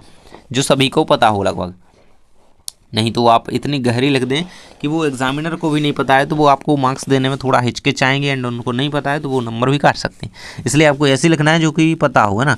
जो सभी को पता हो लगभग। नहीं तो आप इतनी गहरी लिख दें कि वो एग्जामिनर को भी नहीं पता है, तो वो आपको मार्क्स देने में थोड़ा हिचकिचाएंगे, एंड उनको नहीं पता है तो वो नंबर भी काट सकते हैं। इसलिए आपको ऐसे लिखना है जो कि पता हो, है ना।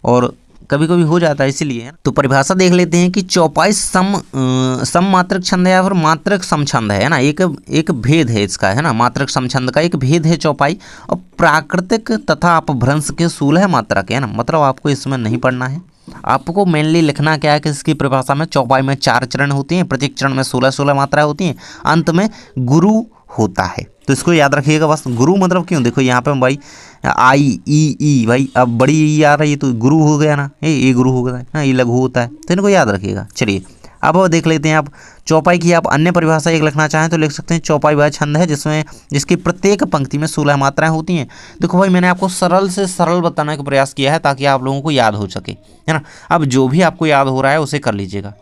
और कभी कभी हो जाता है इसीलिए। तो परिभाषा देख लेते हैं कि चौपाई सम मात्रक छंद है या फिर मात्रक सम छंद है ना। एक भेद है इसका, है ना। मात्रक सम छंद का एक भेद है चौपाई, और प्राकृतिक तथा अपभ्रंश के 16 मात्रक है ना। मतलब आपको इसमें नहीं पढ़ना है, आपको मेनली लिखना क्या है कि इसकी परिभाषा में चौपाई में 4 चरण होते हैं, प्रत्येक चरण में 16 मात्राएं होती हैं, अंत में गुरु होता है। तो इसको याद रखिएगा बस। गुरु मतलब क्यों? देखो यहाँ पे भाई आई ई भाई, अब बड़ी ई आ रही है तो गुरु हो गया ना, ये गुरु हो गया ना, ये लघु होता है, तो इनको याद रखिएगा। चलिए अब देख लेते हैं आप चौपाई की। आप अन्य परिभाषा एक लिखना चाहें तो लिख सकते हैं, चौपाई वह छंद है जिसकी प्रत्येक पंक्ति में 16 मात्राएं होती हैं। देखो भाई, मैंने आपको सरल से सरल बताने का प्रयास किया है ताकि आप लोगों को याद हो सके, है ना। अब जो भी आपको याद हो रहा है उसे कर लीजिएगा,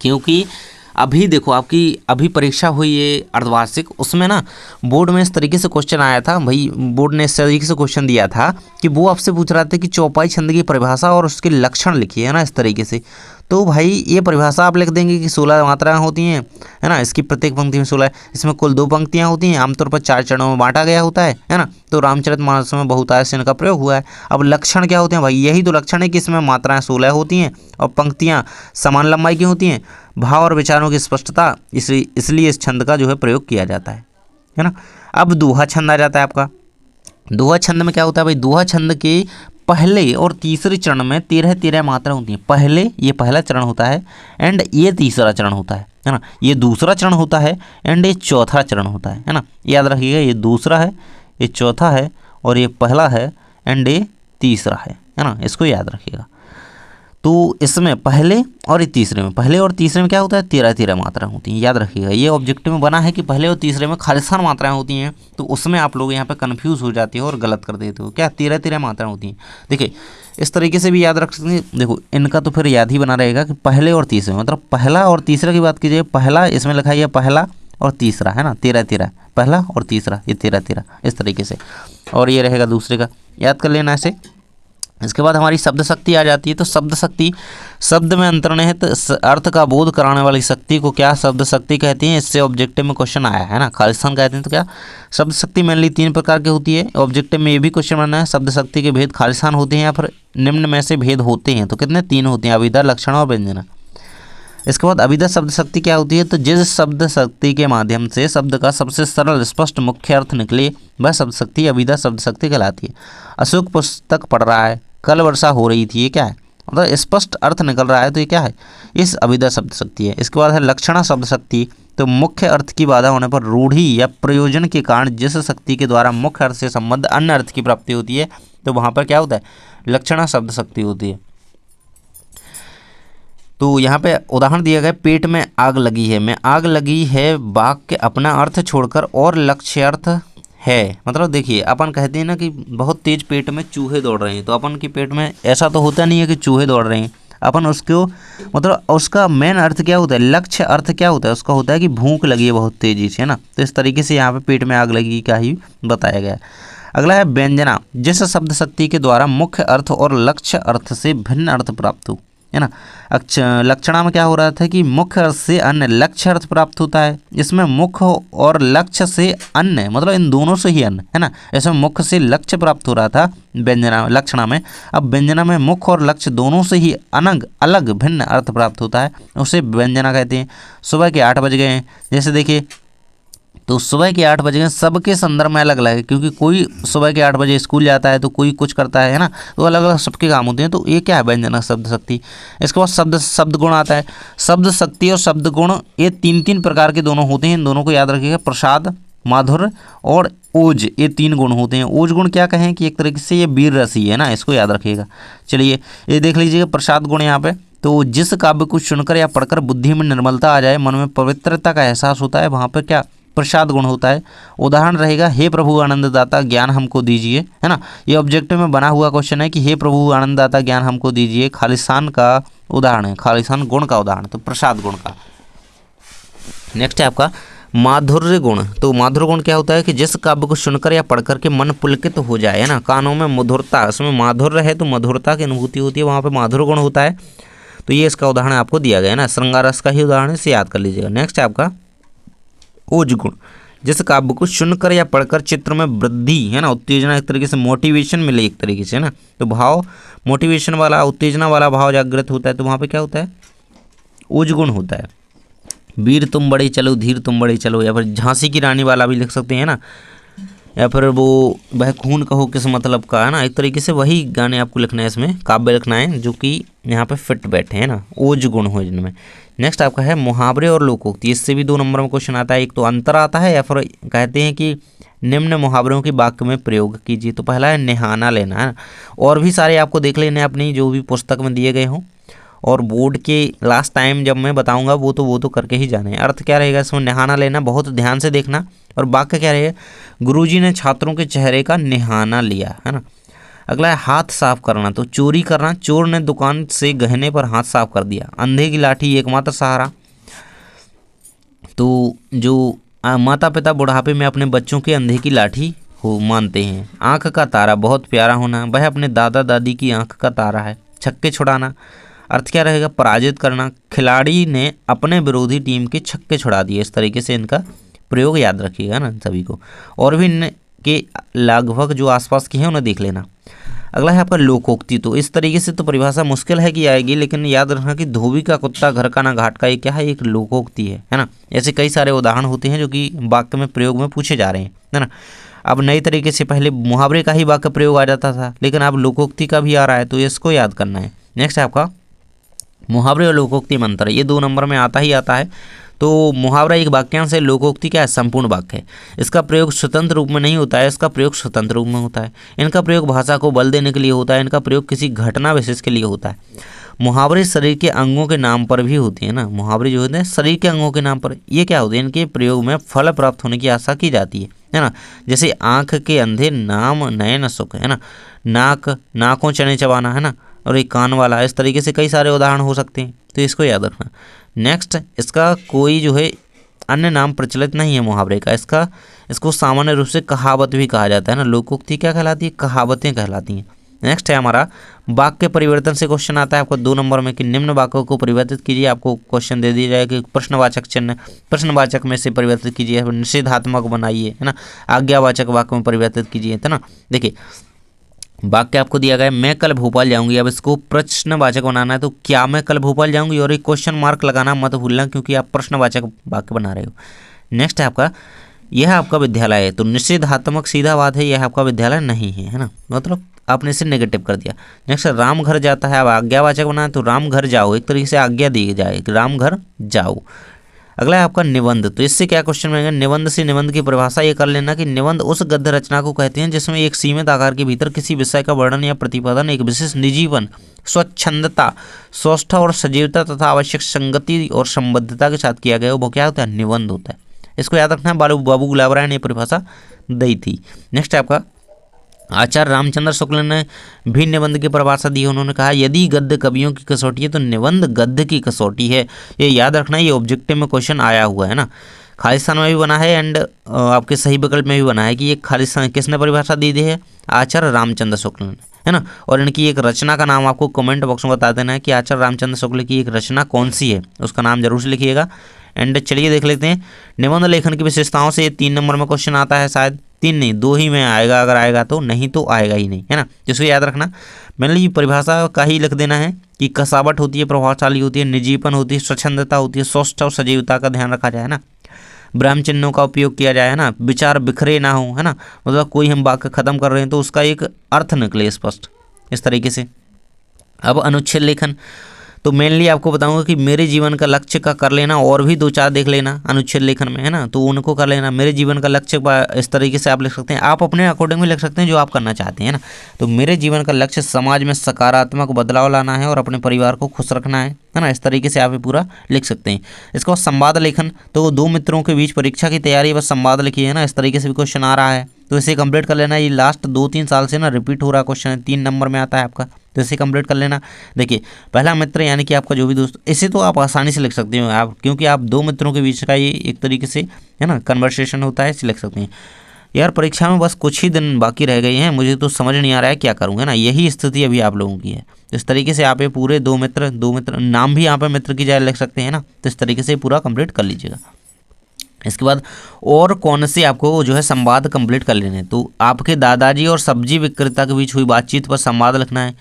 क्योंकि अभी देखो आपकी अभी परीक्षा हुई है अर्धवार्षिक, उसमें ना बोर्ड में इस तरीके से क्वेश्चन आया था भाई। बोर्ड ने इस तरीके से क्वेश्चन दिया था कि वो आपसे पूछ रहा था कि चौपाई छंद की परिभाषा और उसके लक्षण लिखिए, है ना, इस तरीके से। तो भाई ये परिभाषा आप लिख देंगे कि 16 मात्राएं होती हैं, है ना। इसकी प्रत्येक पंक्ति में 16, इसमें कुल 2 पंक्तियां होती हैं, आमतौर पर 4 चरणों में बांटा गया होता है ना। तो रामचरितमानस में बहुतायत से इनका प्रयोग हुआ है। अब लक्षण क्या होते हैं भाई? यही तो लक्षण है कि इसमें मात्राएं 16 होती हैं और पंक्तियां समान लंबाई की होती हैं, भाव और विचारों की स्पष्टता, इसलिए इस छंद का जो है प्रयोग किया जाता है ना। अब दोहा छंद आ जाता है आपका। दोहा छंद में क्या होता है भाई? दोहा छंद के पहले और तीसरे चरण में 13 मात्रा होती हैं। पहले, ये पहला चरण होता है, एंड ये तीसरा चरण होता है ना। ये दूसरा चरण होता है, एंड ये चौथा चरण होता है ना। याद रखिएगा, ये दूसरा है, ये चौथा है, और ये पहला है, एंड ये तीसरा है ना। इसको याद रखिएगा। तो इसमें पहले और तीसरे में, पहले और तीसरे में क्या होता है? 13 मात्राएं होती हैं। याद रखिएगा, ये ऑब्जेक्टिव में बना है कि पहले और तीसरे में खालिस्तान मात्राएं होती हैं, तो उसमें आप लोग यहाँ पे कंफ्यूज हो जाते हो और गलत कर देते हो। क्या 13 मात्राएं होती हैं? देखिए इस तरीके से भी याद रख सकते हैं। देखो इनका तो फिर याद ही बना रहेगा कि पहले और तीसरे, मतलब पहला और तीसरा की बात कीजिए, पहला इसमें लिखा है पहला और तीसरा, है ना, 13, पहला और तीसरा, ये 13 इस तरीके से। और ये रहेगा दूसरे का, याद कर लेना ऐसे। इसके बाद हमारी शब्द शक्ति आ जाती है। तो शब्द शक्ति, शब्द में अंतर्निहित अर्थ का बोध कराने वाली शक्ति को क्या शब्द शक्ति कहते हैं? इससे ऑब्जेक्टिव में क्वेश्चन आया है ना, खालिस्तान कहते हैं। तो क्या शब्द शक्ति मेनली 3 प्रकार की होती है। ऑब्जेक्टिव में ये भी क्वेश्चन बनना है, शब्द शक्ति के भेद खालिस्तान होते हैं या फिर निम्न में से भेद होते हैं? तो कितने? 3 होते हैं, अभिधा, लक्षण और व्यंजना। इसके बाद अभिधा शब्द शक्ति क्या होती है? तो जिस शब्द शक्ति के माध्यम से शब्द का सबसे सरल स्पष्ट मुख्य अर्थ निकले वह शब्द शक्ति अभिधा शब्द शक्ति कहलाती है। अशोक पुस्तक पढ़ रहा है, कल वर्षा हो रही थी, ये क्या है? मतलब स्पष्ट अर्थ निकल रहा है, तो ये क्या है? इस अभिधा शब्द शक्ति है। इसके बाद है लक्षणा शब्द शक्ति, तो मुख्य अर्थ की बाधा होने पर रूढ़ि या प्रयोजन के कारण जिस शक्ति के द्वारा मुख्य अर्थ से संबद्ध अन्य अर्थ की प्राप्ति होती है तो वहां पर क्या होता है, लक्षणा शब्द शक्ति होती है। तो यहाँ पे उदाहरण दिया गया, पेट में आग लगी है, में आग लगी है वाक्य अपना अर्थ छोड़कर और लक्ष्य अर्थ है। मतलब देखिए अपन कहते हैं ना कि बहुत तेज पेट में चूहे दौड़ रहे हैं, तो अपन के पेट में ऐसा तो होता नहीं है कि चूहे दौड़ रहे हैं, अपन उसको मतलब उसका मेन अर्थ क्या होता है, लक्ष्य अर्थ क्या होता है, उसका होता है कि भूख लगी है बहुत तेजी से, है ना। तो इस तरीके से यहाँ पे पेट में आग लगी का ही बताया गया। अगला है व्यंजना, जिस शब्द शक्ति के द्वारा मुख्य अर्थ और लक्ष्य अर्थ से भिन्न अर्थ प्राप्त हो, है ना। लक्षणा में क्या हो रहा था कि मुख्य अर्थ से अन्य लक्ष्य अर्थ प्राप्त होता है, इसमें मुख्य और लक्ष्य से अन्य मतलब इन दोनों से ही अन्य, है ना। इसमें मुख्य से लक्ष्य प्राप्त हो रहा था व्यंजना लक्षणा में, अब व्यंजना में मुख्य और लक्ष्य दोनों से ही अलग भिन्न अर्थ प्राप्त होता है, उसे व्यंजना कहते हैं। सुबह के 8 बज गए हैं, जैसे देखिए तो सुबह के 8 बजे सबके संदर्भ में अलग अलग है, क्योंकि कोई सुबह के 8 बजे स्कूल जाता है तो कोई कुछ करता है ना, तो अलग अलग सबके काम होते हैं। तो ये क्या है, व्यंजना शब्द शक्ति। इसके बाद शब्द गुण आता है। शब्द शक्ति और शब्द गुण ये तीन प्रकार के दोनों होते हैं, इन दोनों को याद रखिएगा। प्रसाद, माधुर्य और ओज, ये 3 गुण होते हैं। ओज गुण क्या कहें कि एक तरीके से ये वीर रसी है ना, इसको याद रखिएगा। चलिए ये देख लीजिएगा प्रसाद गुण यहाँ पे, तो जिस काव्य को सुनकर या पढ़कर बुद्धि में निर्मलता आ जाए, मन में पवित्रता का एहसास होता है, वहाँ पर क्या प्रसाद गुण होता है। उदाहरण रहेगा, हे प्रभु आनंददाता ज्ञान हमको दीजिए, है ना। ये ऑब्जेक्टिव में बना हुआ क्वेश्चन है कि हे प्रभु आनंददाता ज्ञान हमको दीजिए, खालिस्तान का उदाहरण है, खालिस्तान गुण का उदाहरण, तो प्रसाद गुण का। नेक्स्ट है आपका माधुर्य गुण। तो माधुर्य गुण क्या होता है कि जिस काव्य को सुनकर या पढ़कर के मन पुलकित हो जाए, है ना, कानों में मधुरता, उसमें माधुर्य है तो मधुरता की अनुभूति होती है, वहाँ पे माधुर्य गुण होता है। तो ये इसका उदाहरण आपको दिया गया है ना, श्रृंगार रस का ही उदाहरण है, इसे याद कर लीजिएगा। नेक्स्ट है आपका ओज गुण, जिस काव्य को सुनकर या पढ़कर चित्र में वृद्धि, है ना, उत्तेजना, एक तरीके से मोटिवेशन मिले एक तरीके से, है ना, तो भाव मोटिवेशन वाला उत्तेजना वाला भाव जागृत होता है, तो वहाँ पे क्या होता है, ओज गुण होता है। वीर तुम बड़े चलो, धीर तुम बड़े चलो, या फिर झांसी की रानी वाला भी लिख सकते हैं ना, या फिर वो वह खून कहो किस मतलब का, है ना, एक तरीके से वही गाने आपको लिखना है, इसमें काव्य लिखना है जो कि यहाँ पे फिट बैठे, है ना, ओज गुण हो इनमें। नेक्स्ट आपका है मुहावरे और लोकोक्ति, इससे भी 2 नंबर में क्वेश्चन आता है। एक तो अंतर आता है, या फिर कहते हैं कि निम्न मुहावरों की वाक्य में प्रयोग कीजिए। तो पहला है निहाना लेना, है ना, और भी सारे आपको देख लेने अपनी जो भी पुस्तक में दिए गए हों, और बोर्ड के लास्ट टाइम जब मैं बताऊंगा वो तो करके ही जाने। अर्थ क्या रहेगा इसमें, निहाना लेना, बहुत ध्यान से देखना। और वाक्य क्या रहेगा, गुरुजी ने छात्रों के चेहरे का निहाना लिया, है ना। अगला है हाथ साफ करना, तो चोरी करना, चोर ने दुकान से गहने पर हाथ साफ कर दिया। अंधे की लाठी एकमात्र सहारा, तो जो माता पिता बुढ़ापे में अपने बच्चों के अंधे की लाठी हो मानते हैं। आंख का तारा, बहुत प्यारा होना, वह अपने दादा दादी की आंख का तारा है। छक्के छुड़ाना, अर्थ क्या रहेगा, पराजित करना, खिलाड़ी ने अपने विरोधी टीम के छक्के छुड़ा दिए। इस तरीके से इनका प्रयोग याद रखिएगा ना सभी को, और भी इनके लगभग जो आसपास के हैं उन्हें देख लेना। अगला है आपका लोकोक्ति, तो इस तरीके से तो परिभाषा मुश्किल है कि आएगी, लेकिन याद रखना कि धोबी का कुत्ता घर का ना घाट का, ये क्या है, एक लोकोक्ति है ना। ऐसे कई सारे उदाहरण होते हैं जो कि वाक्य में प्रयोग में पूछे जा रहे हैं, है ना। अब नई तरीके से पहले मुहावरे का ही वाक्य प्रयोग आ जाता था, लेकिन अब लोकोक्ति का भी आ रहा है, तो इसको याद करना है। नेक्स्ट है आपका मुहावरे और लोकोक्ति में अंतर, ये 2 नंबर में आता ही आता है। तो मुहावरा एक वाक्यांश है, लोकोक्ति क्या है, संपूर्ण वाक्य है। इसका प्रयोग स्वतंत्र रूप में नहीं होता है, इसका प्रयोग स्वतंत्र रूप में होता है। इनका प्रयोग भाषा को बल देने के लिए होता है, इनका प्रयोग किसी घटना विशेष के लिए होता है। मुहावरे शरीर के अंगों के नाम पर भी होते हैं ना, मुहावरे जो होते हैं शरीर के अंगों के नाम पर, ये क्या होते हैं, इनके प्रयोग में फल प्राप्त होने की आशा की जाती है ना। जैसे आँख के अंधे नाम नयन सुख, है ना, नाकों चने चबाना, है ना, और एक कान वाला, इस तरीके से कई सारे उदाहरण हो सकते हैं, तो इसको याद रखना। नेक्स्ट, इसका कोई जो है अन्य नाम प्रचलित नहीं है मुहावरे का, इसको सामान्य रूप से कहावत भी कहा जाता है ना। लोकोक्ति क्या कहलाती है, कहावतें कहलाती हैं। नेक्स्ट है हमारा वाक्य परिवर्तन से क्वेश्चन आता है आपको 2 नंबर में कि निम्न वाक्यों को परिवर्तित कीजिए। आपको क्वेश्चन दे दिया जाएगा कि प्रश्नवाचक चिन्ह, प्रश्नवाचक में से परिवर्तित कीजिए, निषेधात्मक बनाइए, है ना, आज्ञावाचक वाक्य में परिवर्तित कीजिए, है ना। देखिए वाक्य आपको दिया गया, मैं कल भोपाल जाऊंगी, अब इसको प्रश्नवाचक बनाना है, तो क्या मैं कल भोपाल जाऊंगी, और एक क्वेश्चन मार्क लगाना मत भूलना, क्योंकि आप प्रश्नवाचक वाक्य बना रहे हो। नेक्स्ट है आपका, यह आपका विद्यालय है, तो निषेधात्मक सीधा बात है, यह आपका विद्यालय नहीं है, है ना, मतलब आपने इसे नेगेटिव कर दिया। नेक्स्ट राम घर जाता है, अब आज्ञावाचक बनाए, तो राम घर जाओ, एक तरीके से आज्ञा दी जाए कि राम घर जाओ। अगला है आपका निबंध। तो इससे क्या क्वेश्चन बनेगा, निबंध से निबंध की परिभाषा ये कर लेना कि निबंध उस गद्य रचना को कहते हैं जिसमें एक सीमित आकार के भीतर किसी विषय का वर्णन या प्रतिपादन एक विशेष निजीवन, स्वच्छंदता, सौष्ठव और सजीवता तथा आवश्यक संगति और संबद्धता के साथ किया गया वो क्या होता है, निबंध होता है। इसको याद रखना है, बाबू गुलाब राय ने परिभाषा दी थी। नेक्स्ट है आपका आचार्य रामचंद्र शुक्ल ने भी निबंध की परिभाषा दी है। उन्होंने कहा यदि गद्य कवियों की कसौटी है तो निबंध गद्य की कसौटी है। ये याद रखना, ये ऑब्जेक्टिव में क्वेश्चन आया हुआ है ना, खालिस्तान में भी बना है एंड आपके सही विकल्प में भी बना है कि ये खालिस्तान किसने परिभाषा दी है, आचार्य रामचंद्र शुक्ल ने, है ना। और इनकी एक रचना का नाम आपको कमेंट बॉक्स में बता देना है कि आचार्य रामचंद्र शुक्ल की एक रचना कौन सी है, उसका नाम जरूर से लिखिएगा। एंड चलिए देख लेते हैं निबंध लेखन की विशेषताओं से। ये 3 नंबर में क्वेश्चन आता है, शायद 3 नहीं 2 ही में आएगा, अगर आएगा तो, नहीं तो आएगा ही नहीं, है ना। जिसको याद रखना, मैंने ये परिभाषा का ही लिख देना है कि कसावट होती है, प्रभावशाली होती है, निजीपन होती है, स्वच्छंदता होती है, सौष्ठव सजीवता का ध्यान रखा जाए ना, ब्राह्म चिन्हों का उपयोग किया जाए, है ना, विचार बिखरे ना हो, है ना, मतलब कोई हम वाक्य खत्म कर रहे हैं तो उसका एक अर्थ निकले स्पष्ट, इस तरीके से। अब अनुच्छेद लेखन, तो मेनली आपको बताऊंगा कि मेरे जीवन का लक्ष्य का कर लेना, और भी 2-4 देख लेना अनुच्छेद लेखन में, है ना, तो उनको कर लेना। मेरे जीवन का लक्ष्य इस तरीके से आप लिख सकते हैं, आप अपने अकॉर्डिंग में लिख सकते हैं जो आप करना चाहते हैं ना। तो मेरे जीवन का लक्ष्य समाज में सकारात्मक बदलाव लाना है और अपने परिवार को खुश रखना है ना, इस तरीके से आप ये पूरा लिख सकते हैं। इसके बाद संवाद लेखन, तो 2 मित्रों के बीच परीक्षा की तैयारी बस संवाद लिखिए, है ना, इस तरीके से भी क्वेश्चन आ रहा है, तो इसे कंप्लीट कर लेना। ये लास्ट 2-3 साल से ना रिपीट हो रहा क्वेश्चन है, 3 नंबर में आता है आपका, तो इसे कंप्लीट कर लेना। देखिए पहला मित्र यानी कि आपका जो भी दोस्त, इसे तो आप आसानी से लिख सकते हो आप, क्योंकि आप 2 मित्रों के बीच का ये एक तरीके से, है ना, कन्वर्सेशन होता है, इसे लिख सकते हैं। यार परीक्षा में बस कुछ ही दिन बाकी रह गए हैं, मुझे तो समझ नहीं आ रहा है क्या करूँगा ना, यही स्थिति अभी आप लोगों की है। इस तरीके से आप ये पूरे 2 मित्र नाम भी यहाँ पे मित्र की जगह लिख सकते हैं ना, तो इस तरीके से पूरा कंप्लीट कर लीजिएगा। इसके बाद और कौन से आपको जो है संवाद कंप्लीट कर लेने हैं, तो आपके दादाजी और सब्जी विक्रेता के बीच हुई बातचीत पर संवाद लिखना है।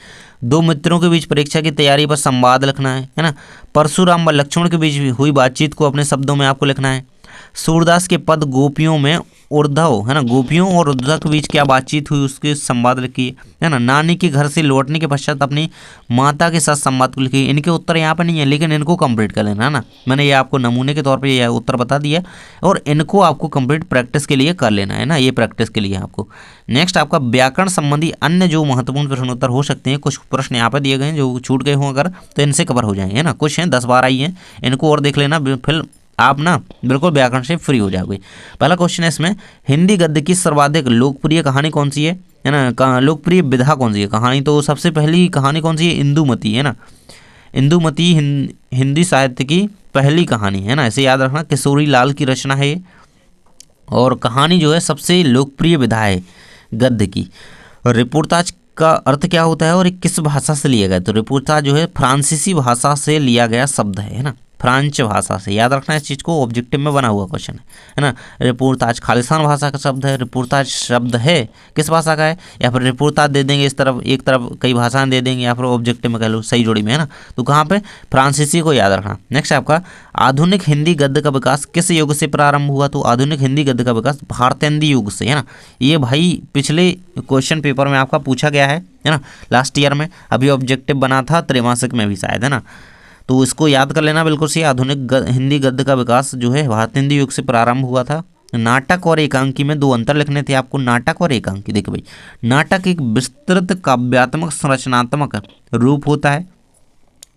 2 मित्रों के बीच परीक्षा की तैयारी पर संवाद लिखना है ना। परशुराम व लक्ष्मण के बीच हुई बातचीत को अपने शब्दों में आपको लिखना है। सूरदास के पद गोपियों में उद्धव, है ना, गोपियों और उद्धव के बीच क्या बातचीत हुई उसके संवाद लिखिए, है ना। नानी के घर से लौटने के पश्चात अपनी माता के साथ संवाद को लिखिए। इनके उत्तर यहाँ पर नहीं है लेकिन इनको कंप्लीट कर लेना, है ना, मैंने ये आपको नमूने के तौर पे ये उत्तर बता दिया और इनको आपको कंप्लीट प्रैक्टिस के लिए कर लेना है ना, ये प्रैक्टिस के लिए आपको। नेक्स्ट आपका व्याकरण संबंधी अन्य जो महत्वपूर्ण प्रश्नोत्तर हो सकते हैं, कुछ प्रश्न यहाँ पर दिए गए हैं जो छूट गए हों अगर, तो इनसे कवर हो जाएंगे, है ना, कुछ हैं 10-12 ही हैं, इनको और देख लेना, फिर आप ना बिल्कुल व्याकरण से फ्री हो जाओगे। पहला क्वेश्चन है इसमें, हिंदी गद्य की सर्वाधिक लोकप्रिय कहानी कौन सी है ना, लोकप्रिय विधा कौन सी है कहानी, तो सबसे पहली कहानी कौन सी है, इंदुमती, है ना। इंदुमती हिंदी साहित्य की पहली कहानी है ना, इसे याद रखना, किशोरी लाल की रचना है ये, और कहानी जो है सबसे लोकप्रिय विधा है गद्य की। और रिपोर्टाज का अर्थ क्या होता है और किस भाषा से लिया गया, तो रिपोर्टाज जो है फ्रांसीसी भाषा से लिया गया शब्द है ना, फ्रांच भाषा से, याद रखना इस चीज़ को, ऑब्जेक्टिव में बना हुआ क्वेश्चन है ना। रिपोर्टाज खालिस्तान भाषा का शब्द है, रिपोर्टाज शब्द है किस भाषा का है, या फिर रिपोर्टाज दे देंगे इस तरफ, एक तरफ कई भाषाएं दे देंगे, या फिर ऑब्जेक्टिव में कह लो सही जोड़ी में, है ना, तो कहाँ पे फ्रांसीसी को याद रखना। नेक्स्ट आपका आधुनिक हिंदी गद्य का विकास किस युग से प्रारंभ हुआ, तो आधुनिक हिंदी गद्य का विकास भारतेंदी युग से, है ना। ये भाई पिछले क्वेश्चन पेपर में आपका पूछा गया है ना, लास्ट ईयर में, अभी ऑब्जेक्टिव बना था त्रैमासिक में भी शायद, है ना, तो इसको याद कर लेना बिल्कुल से। आधुनिक हिंदी गद्य का विकास जो है भारतेंदी युग से प्रारंभ हुआ था। नाटक और एकांकी में 2 अंतर लिखने थे आपको, नाटक और एकांकी। देखिए भाई, नाटक एक विस्तृत काव्यात्मक संरचनात्मक रूप होता है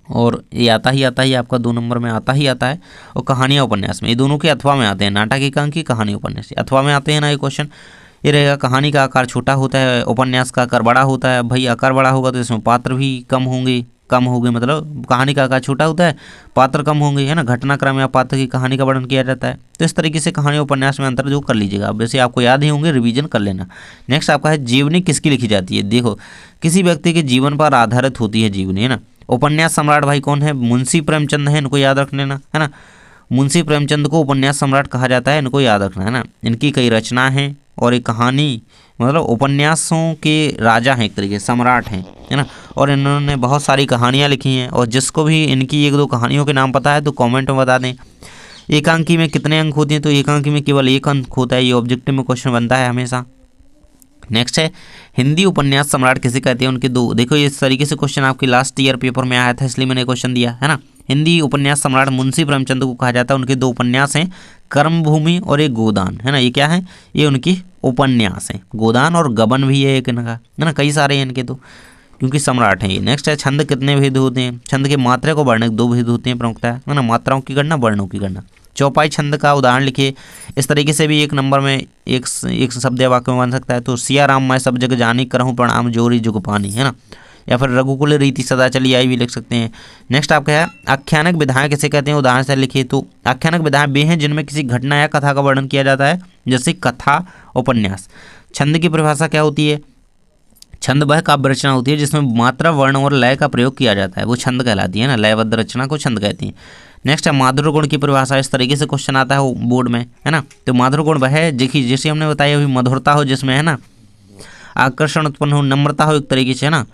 और ये आता ही आपका 2 नंबर में आता है, और कहानियाँ उपन्यास में, ये दोनों के अथवा में आते हैं, नाटक एकांकी कहानी उपन्यास अथवा में आते हैं ना। ये क्वेश्चन ये रहेगा, कहानी का आकार छोटा होता है, उपन्यास का आकार बड़ा होता है। भाई आकार बड़ा होगा तो इसमें पात्र भी कम होंगे, मतलब कहानी का आकार छोटा होता है, पात्र कम होंगे, है ना, घटनाक्रम या पात्र की कहानी का वर्णन किया जाता है। तो इस तरीके से कहानी उपन्यास में अंतर जो कर लीजिएगा, अब वैसे आपको याद ही होंगे, रिवीजन कर लेना। नेक्स्ट आपका है जीवनी किसकी लिखी जाती है, देखो किसी व्यक्ति के जीवन पर आधारित होती है जीवनी, है ना। उपन्यास सम्राट भाई कौन है, मुंशी प्रेमचंद है, इनको याद रख लेना, है ना। मुंशी प्रेमचंद को उपन्यास सम्राट कहा जाता है, इनको याद रखना, है ना। इनकी कई रचनाएं हैं और एक कहानी, मतलब उपन्यासों के राजा हैं, एक तरीके सम्राट हैं, है ना, और इन्होंने बहुत सारी कहानियाँ लिखी हैं। और जिसको भी इनकी 1-2 कहानियों के नाम पता है तो कमेंट में बता दें। एकांकी में कितने अंक होते हैं, तो एकांकी में केवल 1 अंक होता है, ये ऑब्जेक्टिव में क्वेश्चन बनता है हमेशा। नेक्स्ट है हिंदी उपन्यास सम्राट किसे कहते हैं, उनके 2, देखो इस तरीके से क्वेश्चन आपके लास्ट ईयर पेपर में आया था, इसलिए मैंने क्वेश्चन दिया, है ना। हिंदी उपन्यास सम्राट मुंशी प्रेमचंद को कहा जाता है। उनके 2 उपन्यास हैं, कर्मभूमि और एक गोदान, है ना। ये क्या है, ये उनकी उपन्यास हैं। गोदान और गबन भी है एक इनका, है ना। कई सारे हैं इनके तो, क्योंकि सम्राट हैं ये। नेक्स्ट है, छंद कितने भेद होते हैं। छंद के मात्रा को वर्णक 2 भेद होते हैं प्रमुखता, है ना। मात्राओं की गणना, वर्णों की गणना। चौपाई छंद का उदाहरण लिखिए। इस तरीके से भी 1 नंबर में एक शब्द या वाक्य में बन सकता है। तो सिया राम मैं सब जग जानी, करहूँ प्रणाम जोरी जुग पानी, है ना। या फिर रघुकुल रीति सदा चली आई भी लिख सकते हैं। नेक्स्ट आपका है, आख्यानक विधाएं किसे कहते हैं, उदाहरण से लिखिए। तो आख्यानक विधाएं वे हैं जिनमें किसी घटना या कथा का वर्णन किया जाता है, जैसे कथा, उपन्यास। छंद की परिभाषा क्या होती है। छंद वह काव्य रचना होती है जिसमें मात्रा, वर्ण और लय का प्रयोग किया जाता है, वो छंद कहलाती है ना। लयबद्ध रचना को छंद कहती हैं। नेक्स्ट है, माधुर्य गुण की परिभाषा। इस तरीके से क्वेश्चन आता है बोर्ड में, है ना। तो माधुर्य गुण वह है देखिए, जैसे हमने बताया अभी, मधुरता हो जिसमें, है ना, आकर्षण उत्पन्न हो, नम्रता हो एक तरीके से, है ना।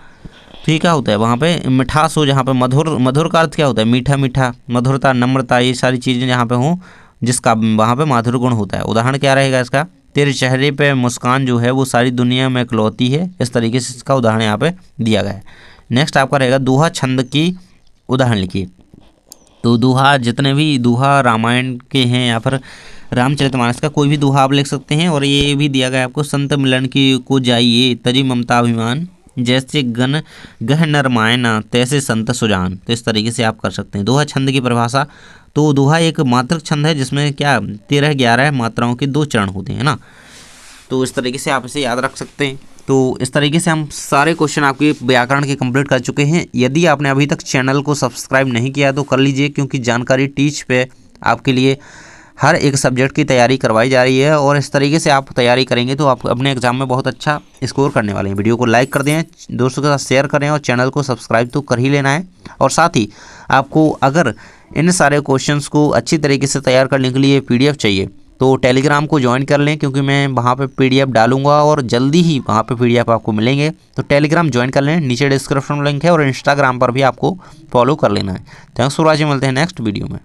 तो ये क्या होता है, वहाँ पे मिठास हो, जहाँ पे मधुर का अर्थ क्या होता है, मीठा मीठा, मधुरता, नम्रता, ये सारी चीज़ें जहाँ पे हों, जिसका वहाँ पे माधुर्य गुण होता है। उदाहरण क्या रहेगा इसका, तेरे चेहरे पे मुस्कान जो है वो सारी दुनिया में इकलौती है। इस तरीके से इसका उदाहरण यहाँ पे दिया गया है। नेक्स्ट आपका रहेगा, दोहा छंद की उदाहरण लिखिए। तो दोहा, जितने भी दोहा रामायण के हैं या फिर रामचरितमानस का कोई भी दोहा आप लिख सकते हैं। और ये भी दिया गया है आपको, संत मिलन की को जाइए, तजी ममता अभिमान, जैसे गण गह नर मायना, तैसे संत सुजान। तो इस तरीके से आप कर सकते हैं दोहा छंद की परिभाषा। तो दोहा एक मात्रक छंद है जिसमें क्या 13-11 मात्राओं के 2 चरण होते हैं ना। तो इस तरीके से आप इसे याद रख सकते हैं। तो इस तरीके से हम सारे क्वेश्चन आपके व्याकरण के कंप्लीट कर चुके हैं। यदि आपने अभी तक चैनल को सब्सक्राइब नहीं किया तो कर लीजिए, क्योंकि जानकारी टीच पे आपके लिए हर एक सब्जेक्ट की तैयारी करवाई जा रही है। और इस तरीके से आप तैयारी करेंगे तो आप अपने एग्जाम में बहुत अच्छा स्कोर करने वाले हैं। वीडियो को लाइक कर दें, दोस्तों के साथ शेयर करें और चैनल को सब्सक्राइब तो कर ही लेना है। और साथ ही आपको अगर इन सारे क्वेश्चंस को अच्छी तरीके से तैयार करने के लिए PDF चाहिए तो टेलीग्राम को ज्वाइन कर लें, क्योंकि मैं वहाँ पे PDF डालूंगा और जल्दी ही वहाँ पे PDF आपको मिलेंगे। तो टेलीग्राम ज्वाइन कर लें, नीचे डिस्क्रिप्शन में लिंक है। और इंस्टाग्राम पर भी आपको फॉलो कर लेना है। थैंक्स फॉर वॉचिंग, मिलते हैं नेक्स्ट वीडियो में।